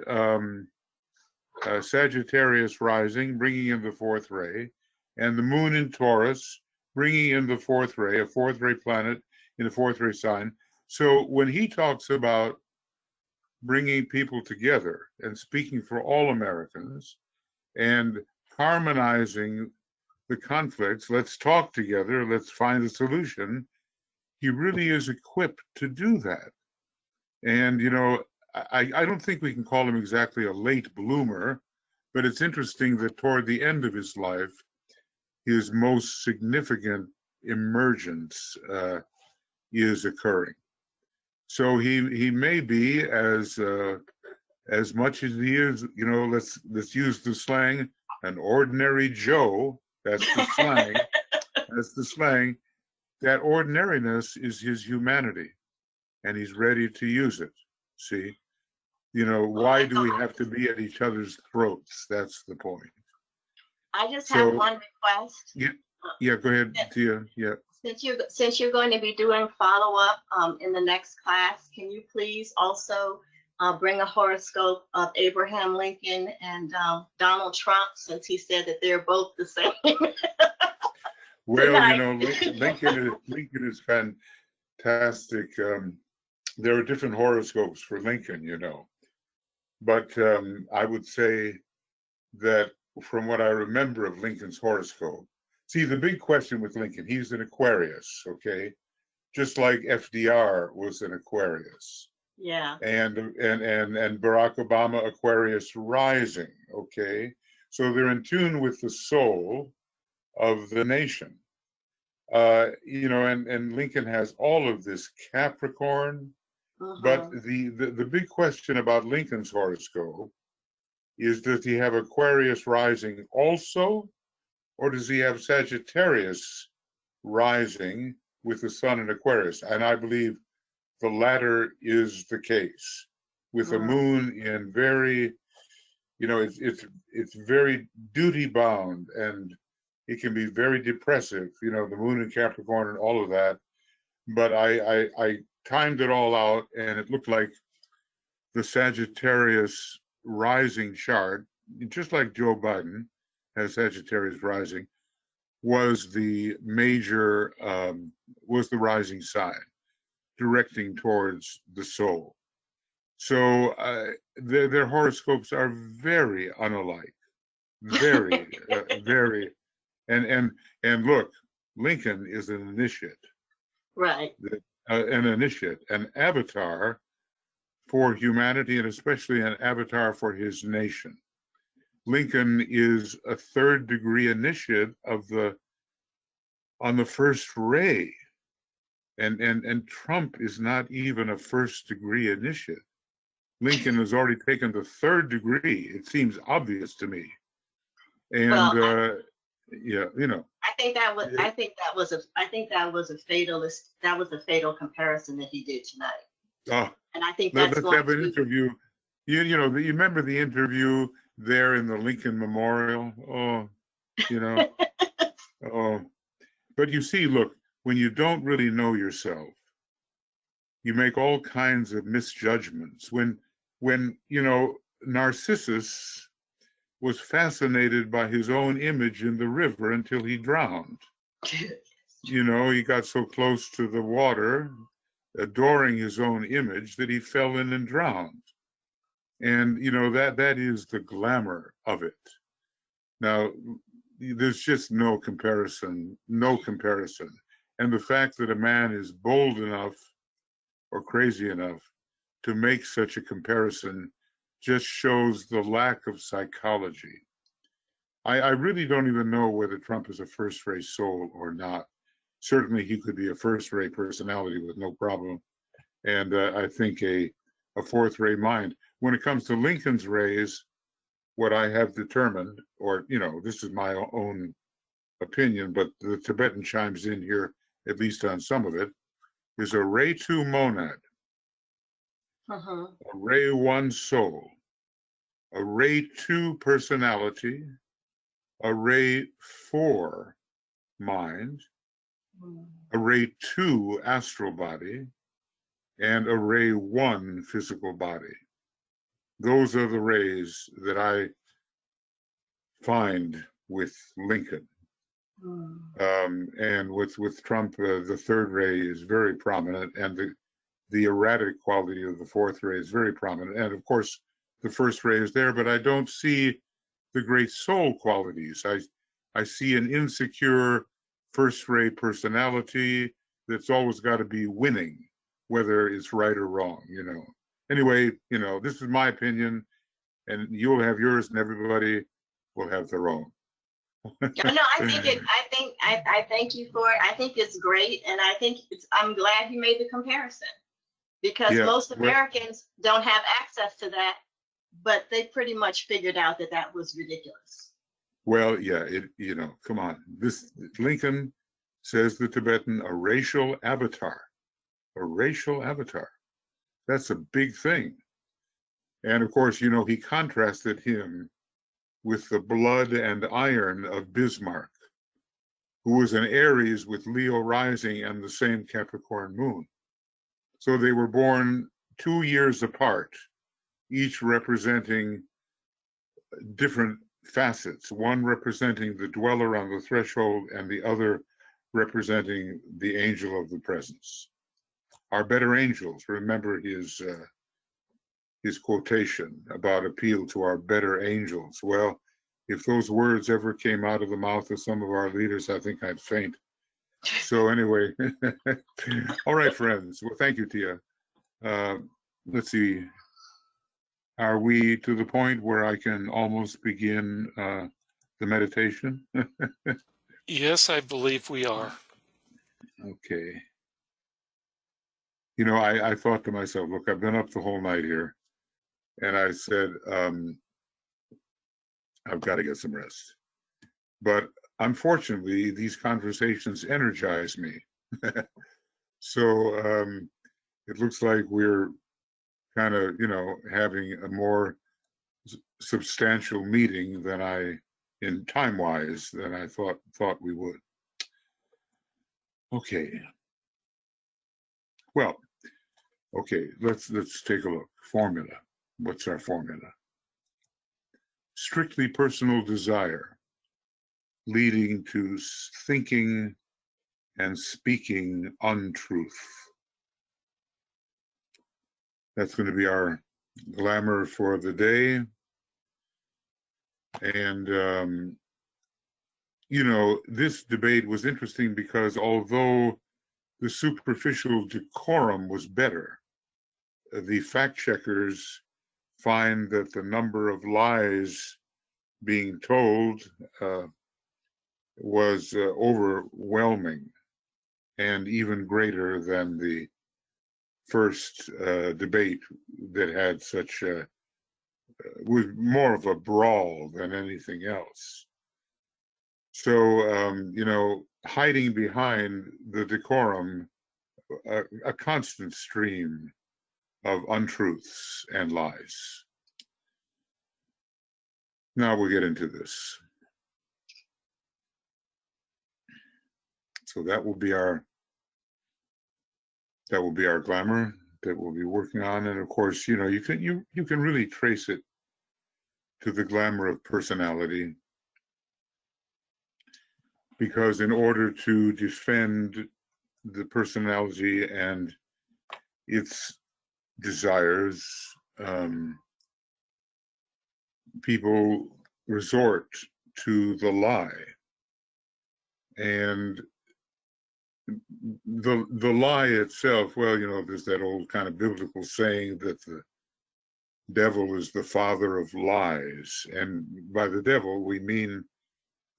Sagittarius rising, bringing in the fourth ray, and the moon in Taurus, bringing in the fourth ray, a fourth ray planet in the fourth ray sign. So when he talks about bringing people together and speaking for all Americans and harmonizing the conflicts, let's talk together, let's find a solution, he really is equipped to do that. And, you know, I don't think we can call him exactly a late bloomer, but it's interesting that toward the end of his life, his most significant emergence is occurring. So he may be as much as he is, you know, let's use the slang, an ordinary Joe. That's the slang. That's the slang. That ordinariness is his humanity, and he's ready to use it. See, you know, why do we have to be at each other's throats? That's the point. I just have one request. Yeah, go ahead, Tia. Yeah. Since you're going to be doing follow-up in the next class, can you please also bring a horoscope of Abraham Lincoln and Donald Trump, since he said that they're both the same? Well, you know, Lincoln is fantastic. There are different horoscopes for Lincoln, you know, but I would say that from what I remember of Lincoln's horoscope, see, the big question with Lincoln, he's an Aquarius, okay? Just like FDR was an Aquarius. Yeah. And Barack Obama, Aquarius rising, okay? So they're in tune with the soul of the nation. You know, and Lincoln has all of this Capricorn, but the big question about Lincoln's horoscope is, does he have Aquarius rising also, or does he have Sagittarius rising with the sun in Aquarius? And I believe the latter is the case, with the moon in very, you know, it's very duty bound, and it can be very depressive, you know, the moon in Capricorn and all of that. But I timed it all out, and it looked like the Sagittarius rising chart, just like Joe Biden has Sagittarius rising, was the major, was the rising sign, directing towards the soul. So their horoscopes are very unalike, very, very, and look, Lincoln is an initiate. Right. An initiate, an avatar for humanity, and especially an avatar for his nation. Lincoln is a third degree initiate on the first ray. And Trump is not even a first degree initiate. Lincoln has already taken the third degree. It seems obvious to me. And well, yeah, you know. I think that was a fatal comparison that he did tonight. Oh, and I think let's have an interview. You know, you remember the interview there in the Lincoln Memorial? Oh, you know. Oh, but you see, look, when you don't really know yourself, you make all kinds of misjudgments. When you know, Narcissus was fascinated by his own image in the river until he drowned. You know, he got so close to the water, adoring his own image, that he fell in and drowned. And you know, that is the glamour of it. Now, there's just no comparison. And the fact that a man is bold enough or crazy enough to make such a comparison just shows the lack of psychology. I really don't even know whether Trump is a first-rate soul or not. Certainly he could be a first-rate personality with no problem. And I think a fourth-rate mind. When it comes to Lincoln's rays, what I have determined, or, you know, this is my own opinion, but the Tibetan chimes in here at least on some of it, is a Ray 2 monad, Uh-huh. a Ray 1 soul, a Ray 2 personality, a Ray 4 mind, a Ray 2 astral body, and a Ray 1 physical body. Those are the rays that I find with Lincoln. And with Trump, the third ray is very prominent, and the erratic quality of the fourth ray is very prominent. And of course, the first ray is there, but I don't see the great soul qualities. I see an insecure first ray personality that's always got to be winning, whether it's right or wrong, you know. Anyway, you know, this is my opinion, and you'll have yours, and everybody will have their own. No, I thank you for it. I think it's great, and I think I'm glad you made the comparison, because Yeah, most well, Americans don't have access to that, but they pretty much figured out that that was ridiculous. well, yeah, you know, come on. This Lincoln says the Tibetan a racial avatar, a racial avatar. That's a big thing. And of course, you know, he contrasted him with the blood and iron of Bismarck, who was an Aries with Leo rising and the same Capricorn moon. So they were born 2 years apart, each representing different facets, one representing the dweller on the threshold and the other representing the angel of the presence. Our better angels, remember his quotation about appeal to our better angels. Well, if those words ever came out of the mouth of some of our leaders, I think I'd faint. So anyway, all right, friends. Well, thank you, Tia. Let's see. Are we to the point where I can almost begin the meditation? Yes, I believe we are. Okay. You know, I thought to myself, look, I've been up the whole night here, and I said, I've got to get some rest. But unfortunately, these conversations energize me. So it looks like we're kind of, you know, having a more substantial meeting than in time-wise, than I thought we would. Okay. Well, okay, let's take a look. Formula. What's our formula? Strictly personal desire leading to thinking and speaking untruth. That's going to be our glamour for the day. And, you know, this debate was interesting because although the superficial decorum was better, the fact checkers find that the number of lies being told was overwhelming and even greater than the first debate that had such was more of a brawl than anything else. So, you know, hiding behind the decorum, a constant stream of untruths and lies. Now we'll get into this. So that will be our glamour that we'll be working on. And of course, you know, you can really trace it to the glamour of personality, because in order to defend the personality and its desires, people resort to the lie. And the lie itself, well, you know, there's that old kind of biblical saying that the devil is the father of lies. And by the devil, we mean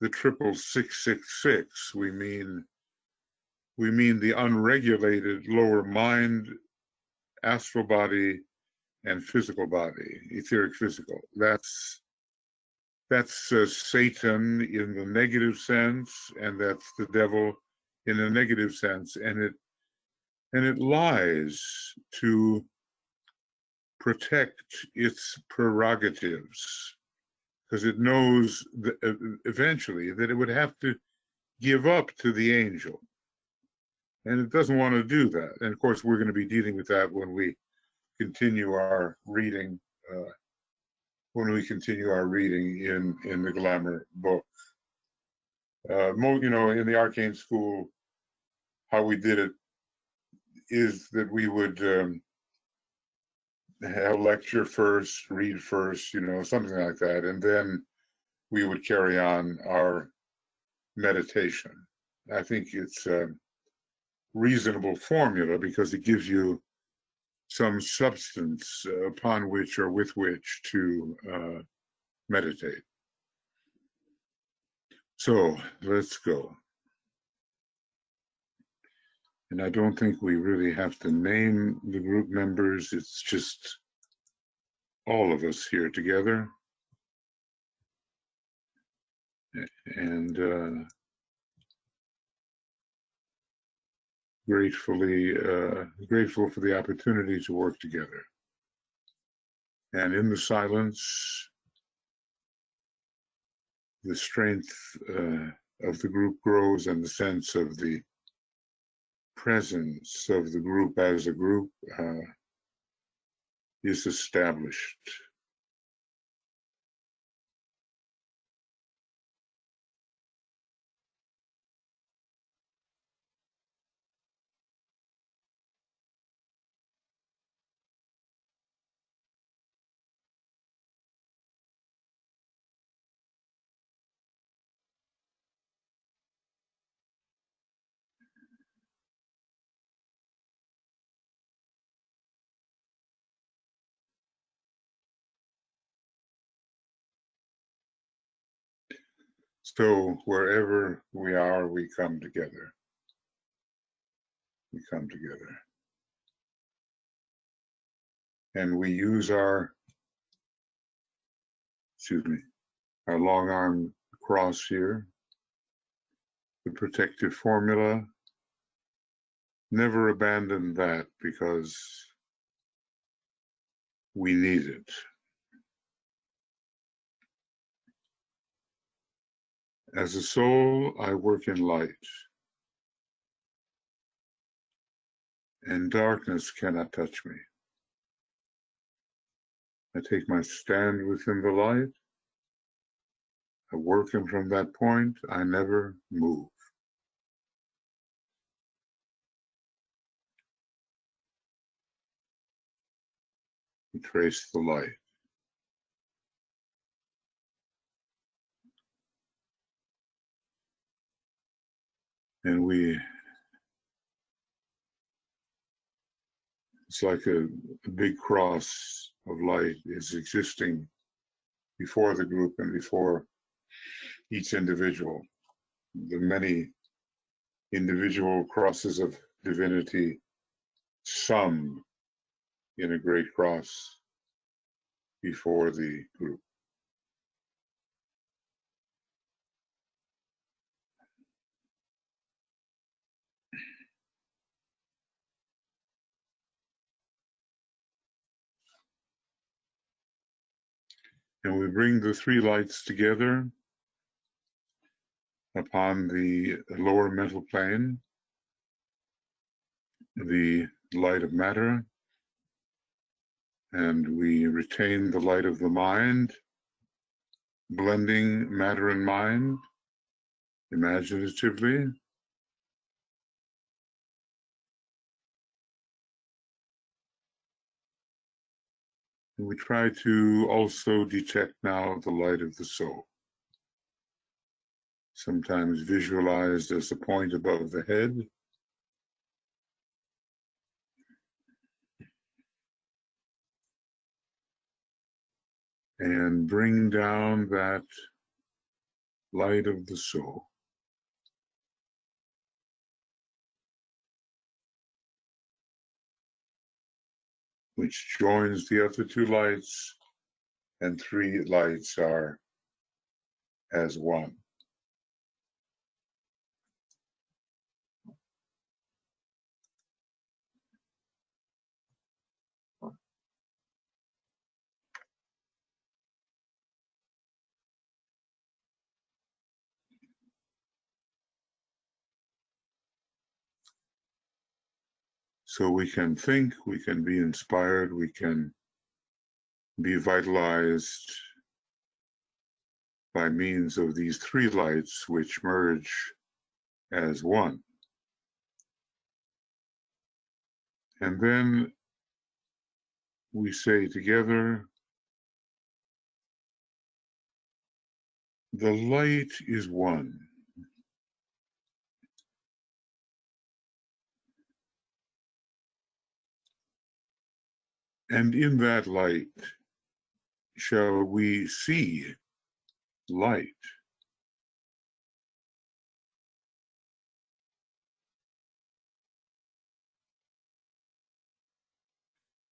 the 666. We mean the unregulated lower mind, astral body, and physical body, etheric physical. That's Satan in the negative sense, and that's the devil in a negative sense, and it lies to protect its prerogatives, because it knows that eventually that it would have to give up to the angel, and it doesn't want to do that. And of course, we're going to be dealing with that when we continue our reading. In the Glamour book. In the arcane school, how we did it is that we would have a lecture first, read first, something like that, and then we would carry on our meditation. I think it's a reasonable formula because it gives you some substance upon which or with which to meditate. So let's go. And I don't think we really have to name the group members. It's just all of us here together. And grateful for the opportunity to work together. And in the silence, the strength of the group grows, and the sense of the presence of the group as a group is established. So wherever we are, we come together. We come together. And we use our long arm cross here, the protective formula. Never abandon that because we need it. As a soul, I work in light, and darkness cannot touch me. I take my stand within the light. I work, and from that point, I never move. We trace the light. And it's like a big cross of light is existing before the group and before each individual. The many individual crosses of divinity sum in a great cross before the group. And we bring the three lights together upon the lower mental plane, the light of matter, and we retain the light of the mind, blending matter and mind imaginatively. And we try to also detect now the light of the soul, sometimes visualized as a point above the head, and bring down that light of the soul, which joins the other two lights, and three lights are as one. So we can think, we can be inspired, we can be vitalized by means of these three lights which merge as one. And then we say together, the light is one. And in that light shall we see light.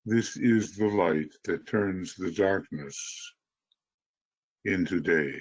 This is the light that turns the darkness into day.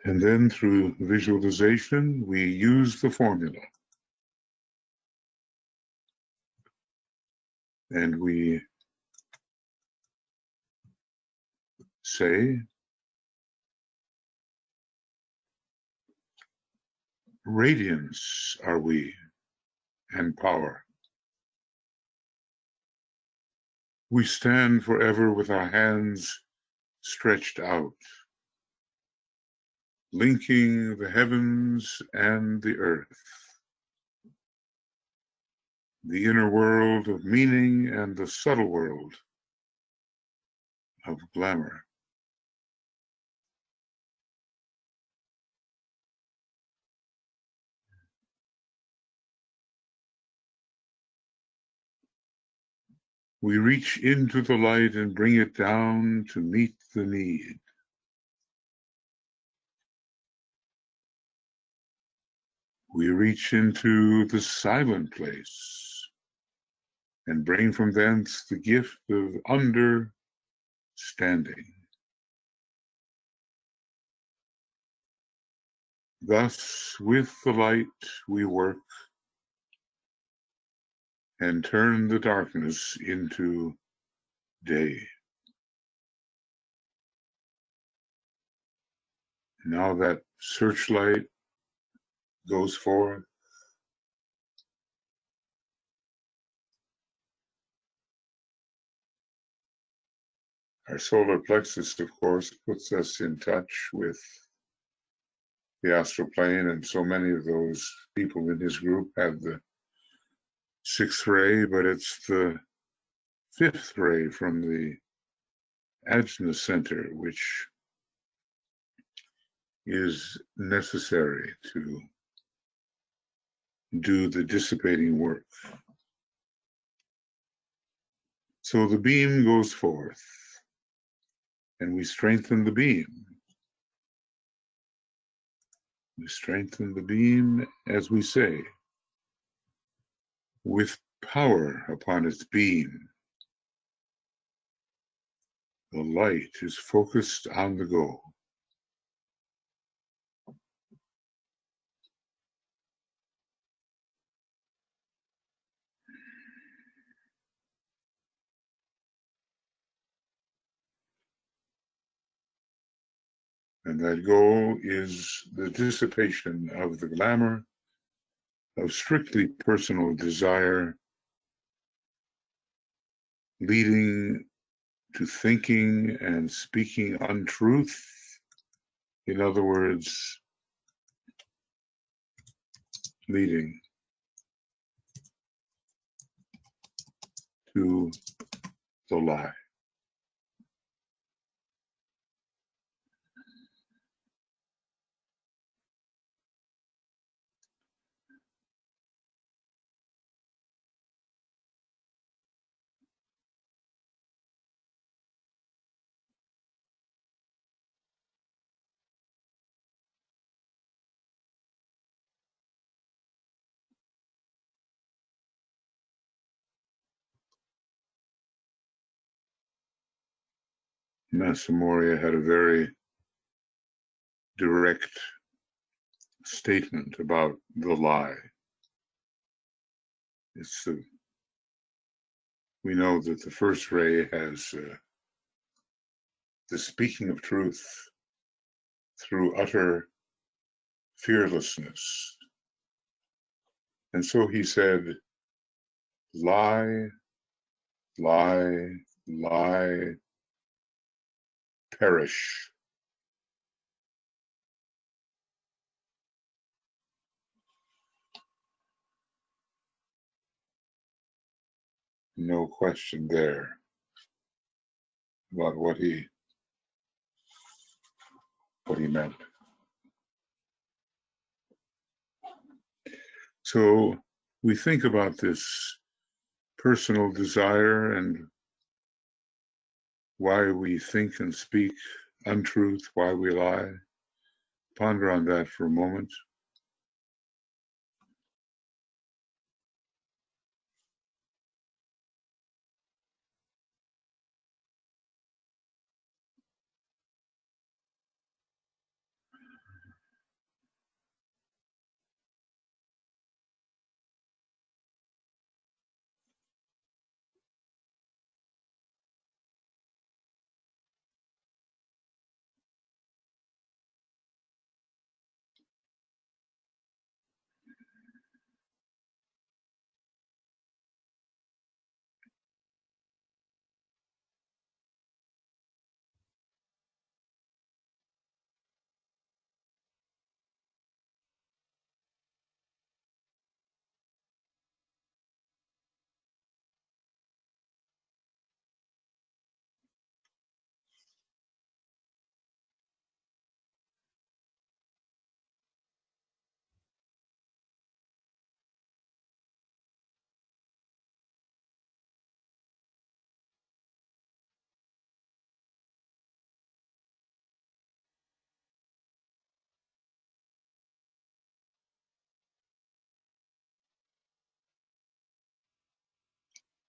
And then through visualization, we use the formula. And we say, radiance are we, and power. We stand forever with our hands stretched out, linking the heavens and the earth, the inner world of meaning and the subtle world of glamour. We reach into the light and bring it down to meet the need. We reach into the silent place and bring from thence the gift of understanding. Thus, with the light we work and turn the darkness into day. Now that searchlight goes forth, our solar plexus, of course, puts us in touch with the astral plane, and so many of those people in his group have the sixth ray, but it's the fifth ray from the Ajna center, which is necessary to do the dissipating work. So the beam goes forth, and we strengthen the beam. We strengthen the beam, as we say, with power upon its beam. The light is focused on the goal. And that goal is the dissipation of the glamour of strictly personal desire, leading to thinking and speaking untruth. In other words, leading to the lie. Massa Moria had a very direct statement about the lie. We know that the first ray has the speaking of truth through utter fearlessness. And so he said, lie, lie, lie, perish. No question there about what he meant. So we think about this personal desire and why we think and speak untruth, why we lie. Ponder on that for a moment.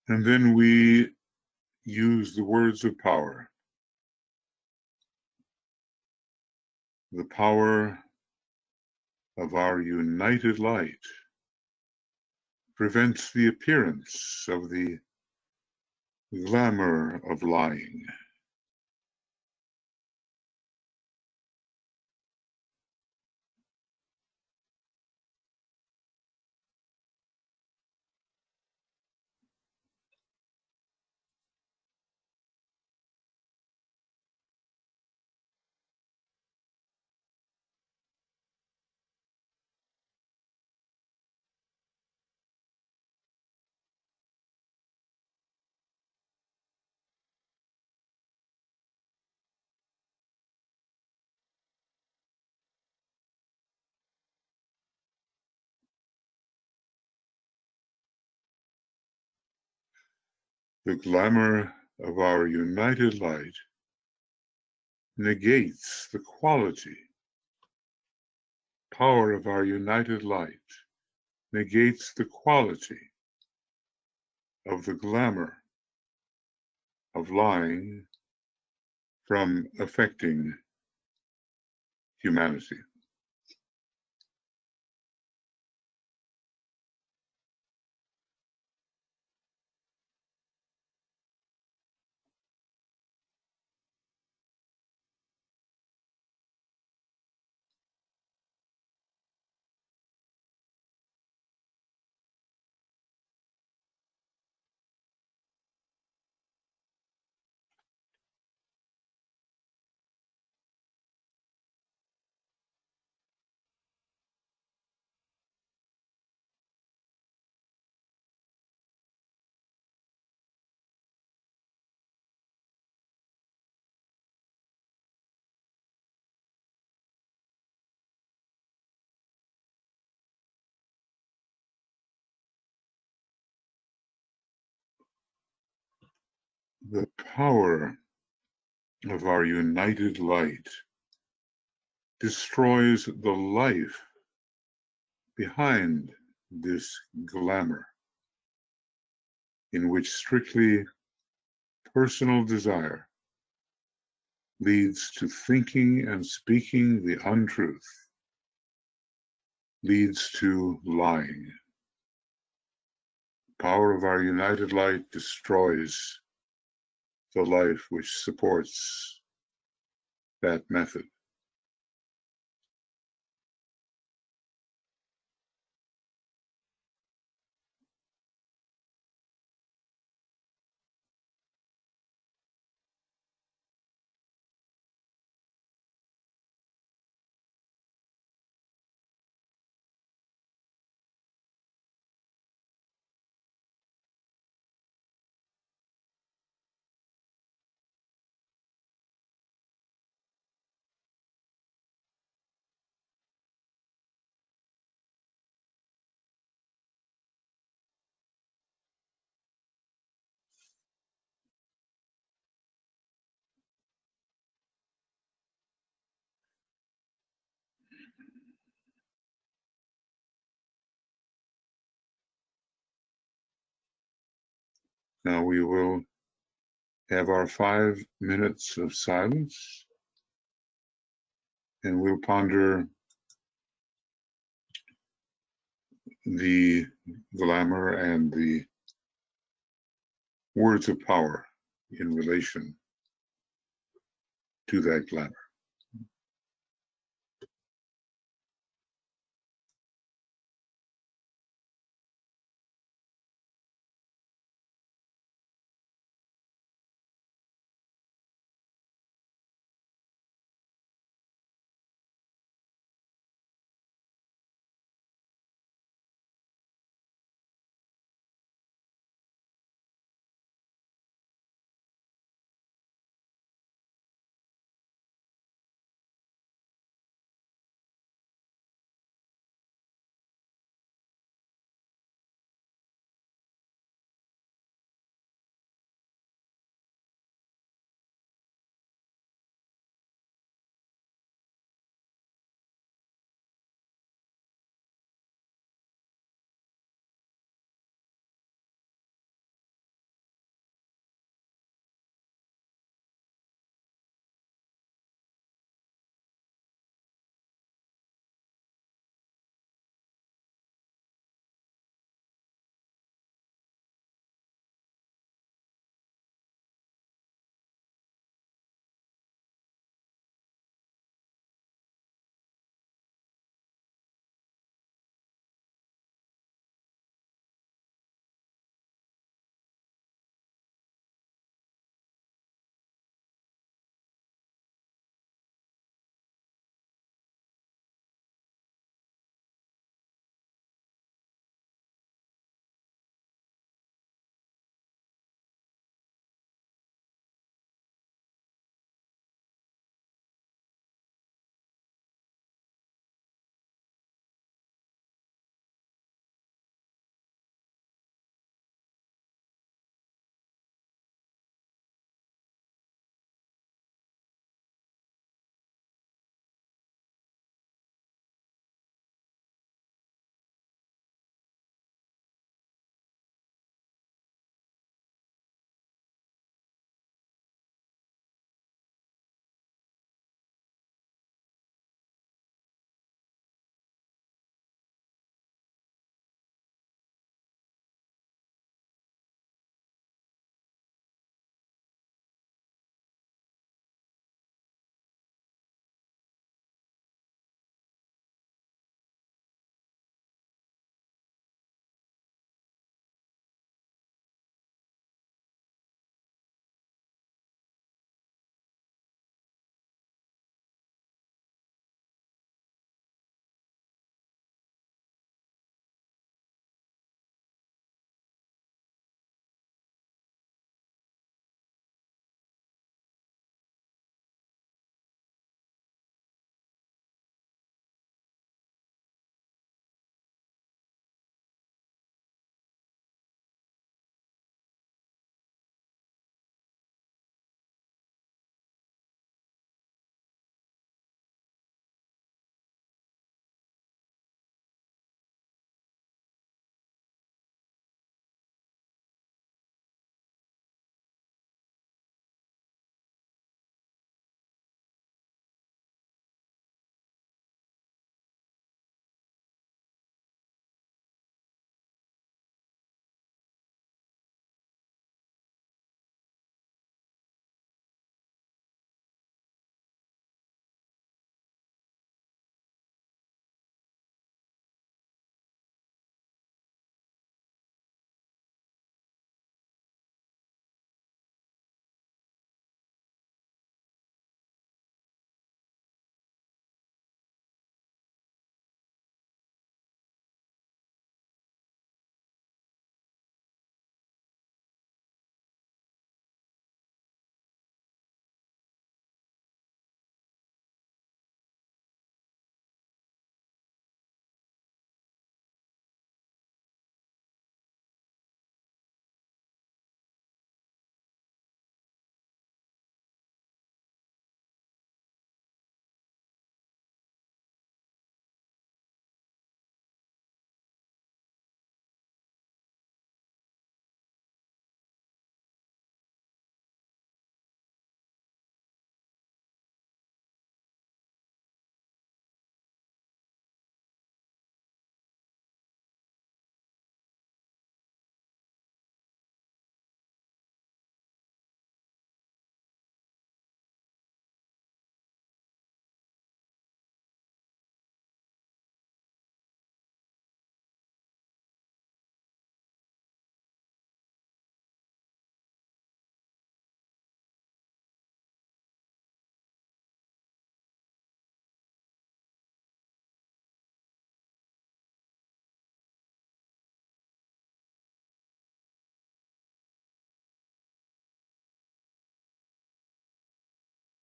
And then we use the words of power. The power of our united light prevents the appearance of the glamour of lying. The glamour of our united light negates the quality. Power of our united light negates the quality of the glamour of lying from affecting humanity. The power of our united light destroys the life behind this glamour, in which strictly personal desire leads to thinking and speaking the untruth, leads to lying. The power of our united light destroys the light which supports that method. Now we will have our 5 minutes of silence, and we'll ponder the glamour and the words of power in relation to that glamour.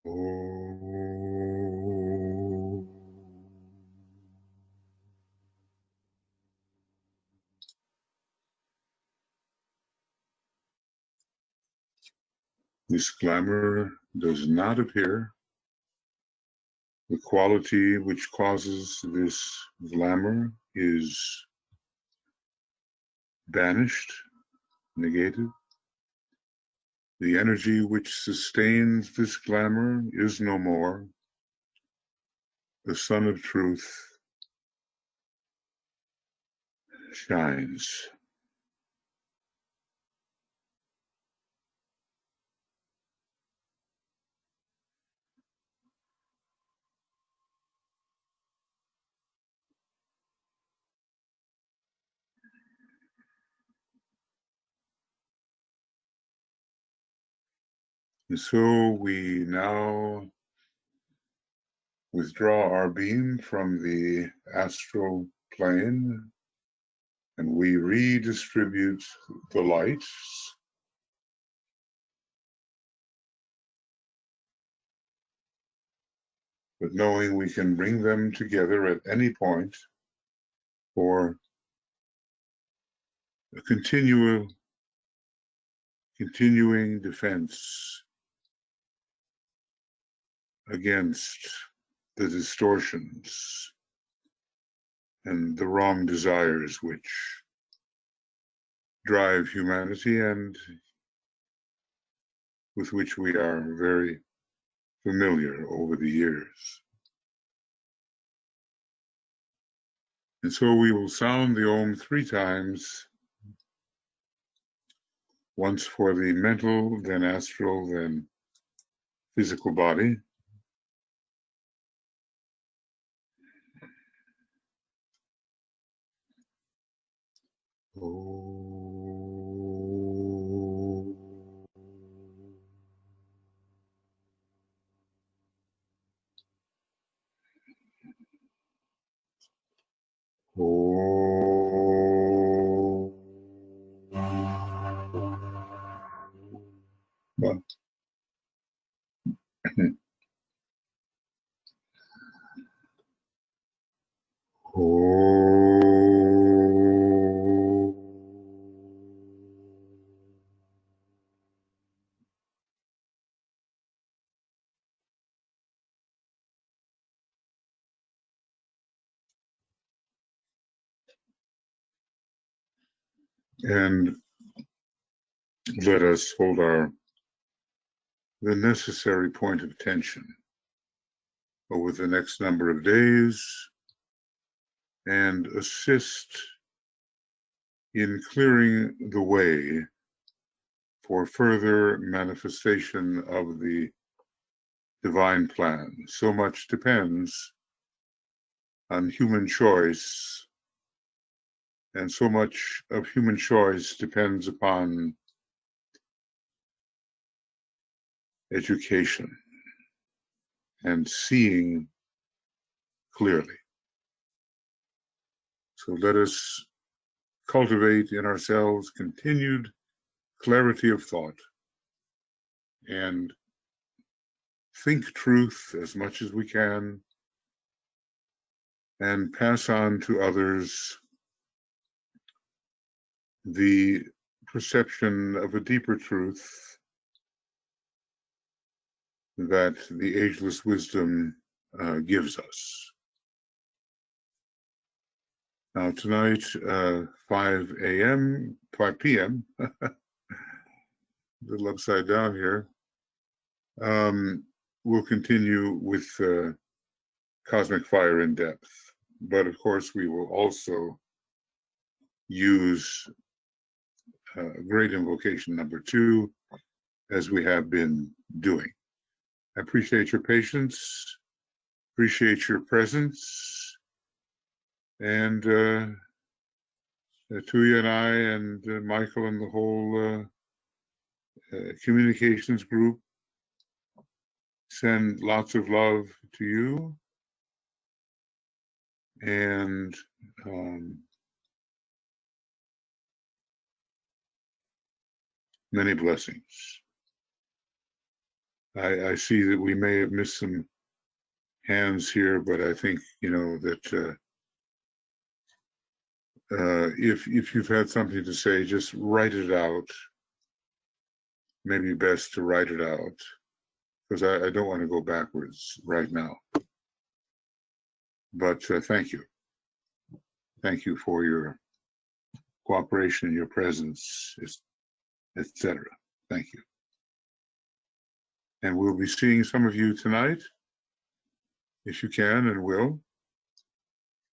Oh. This glamour does not appear. The quality which causes this glamour is banished, negated. The energy which sustains this glamour is no more. The sun of truth shines. And so we now withdraw our beam from the astral plane and we redistribute the lights. But knowing we can bring them together at any point for a continuing defense against the distortions and the wrong desires which drive humanity and with which we are very familiar over the years. And so we will sound the Om 3 times, once for the mental, then astral, then physical body. And let us hold the necessary point of tension over the next number of days and assist in clearing the way for further manifestation of the divine plan. So much depends on human choice, and so much of human choice depends upon education and seeing clearly. So let us cultivate in ourselves continued clarity of thought and think truth as much as we can and pass on to others the perception of a deeper truth that the ageless wisdom gives us. Now tonight, 5 p.m., a little upside down here, we'll continue with Cosmic Fire in Depth. But of course, we will also use Great Invocation number 2, as we have been doing. I appreciate your patience, appreciate your presence, and Tuya and I and Michael and the whole communications group send lots of love to you and many blessings. I see that we may have missed some hands here, but I think, that if you've had something to say, just write it out. Maybe best to write it out, because I don't want to go backwards right now. But thank you. Thank you for your cooperation, your presence, etc. Thank you. And we'll be seeing some of you tonight, if you can and will.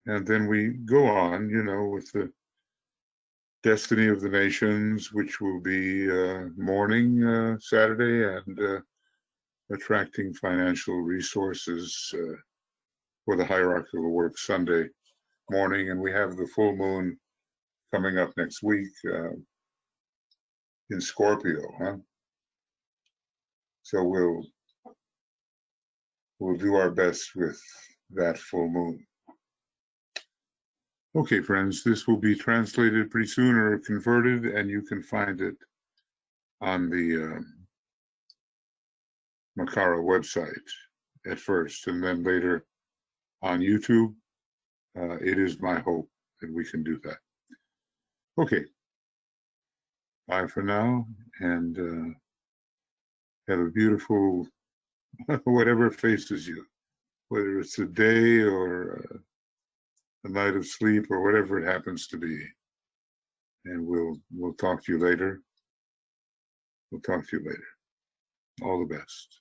And then we go on, with the Destiny of the Nations, which will be morning Saturday, and attracting financial resources for the hierarchical work Sunday morning. And we have the full moon coming up next week in Scorpio, huh? So we'll do our best with that full moon. Okay, friends, this will be translated pretty soon or converted, and you can find it on the Makara website at first, and then later on YouTube. It is my hope that we can do that. Okay. Bye for now, and have a beautiful, whatever faces you, whether it's a day or a night of sleep or whatever it happens to be. And we'll talk to you later. We'll talk to you later. All the best.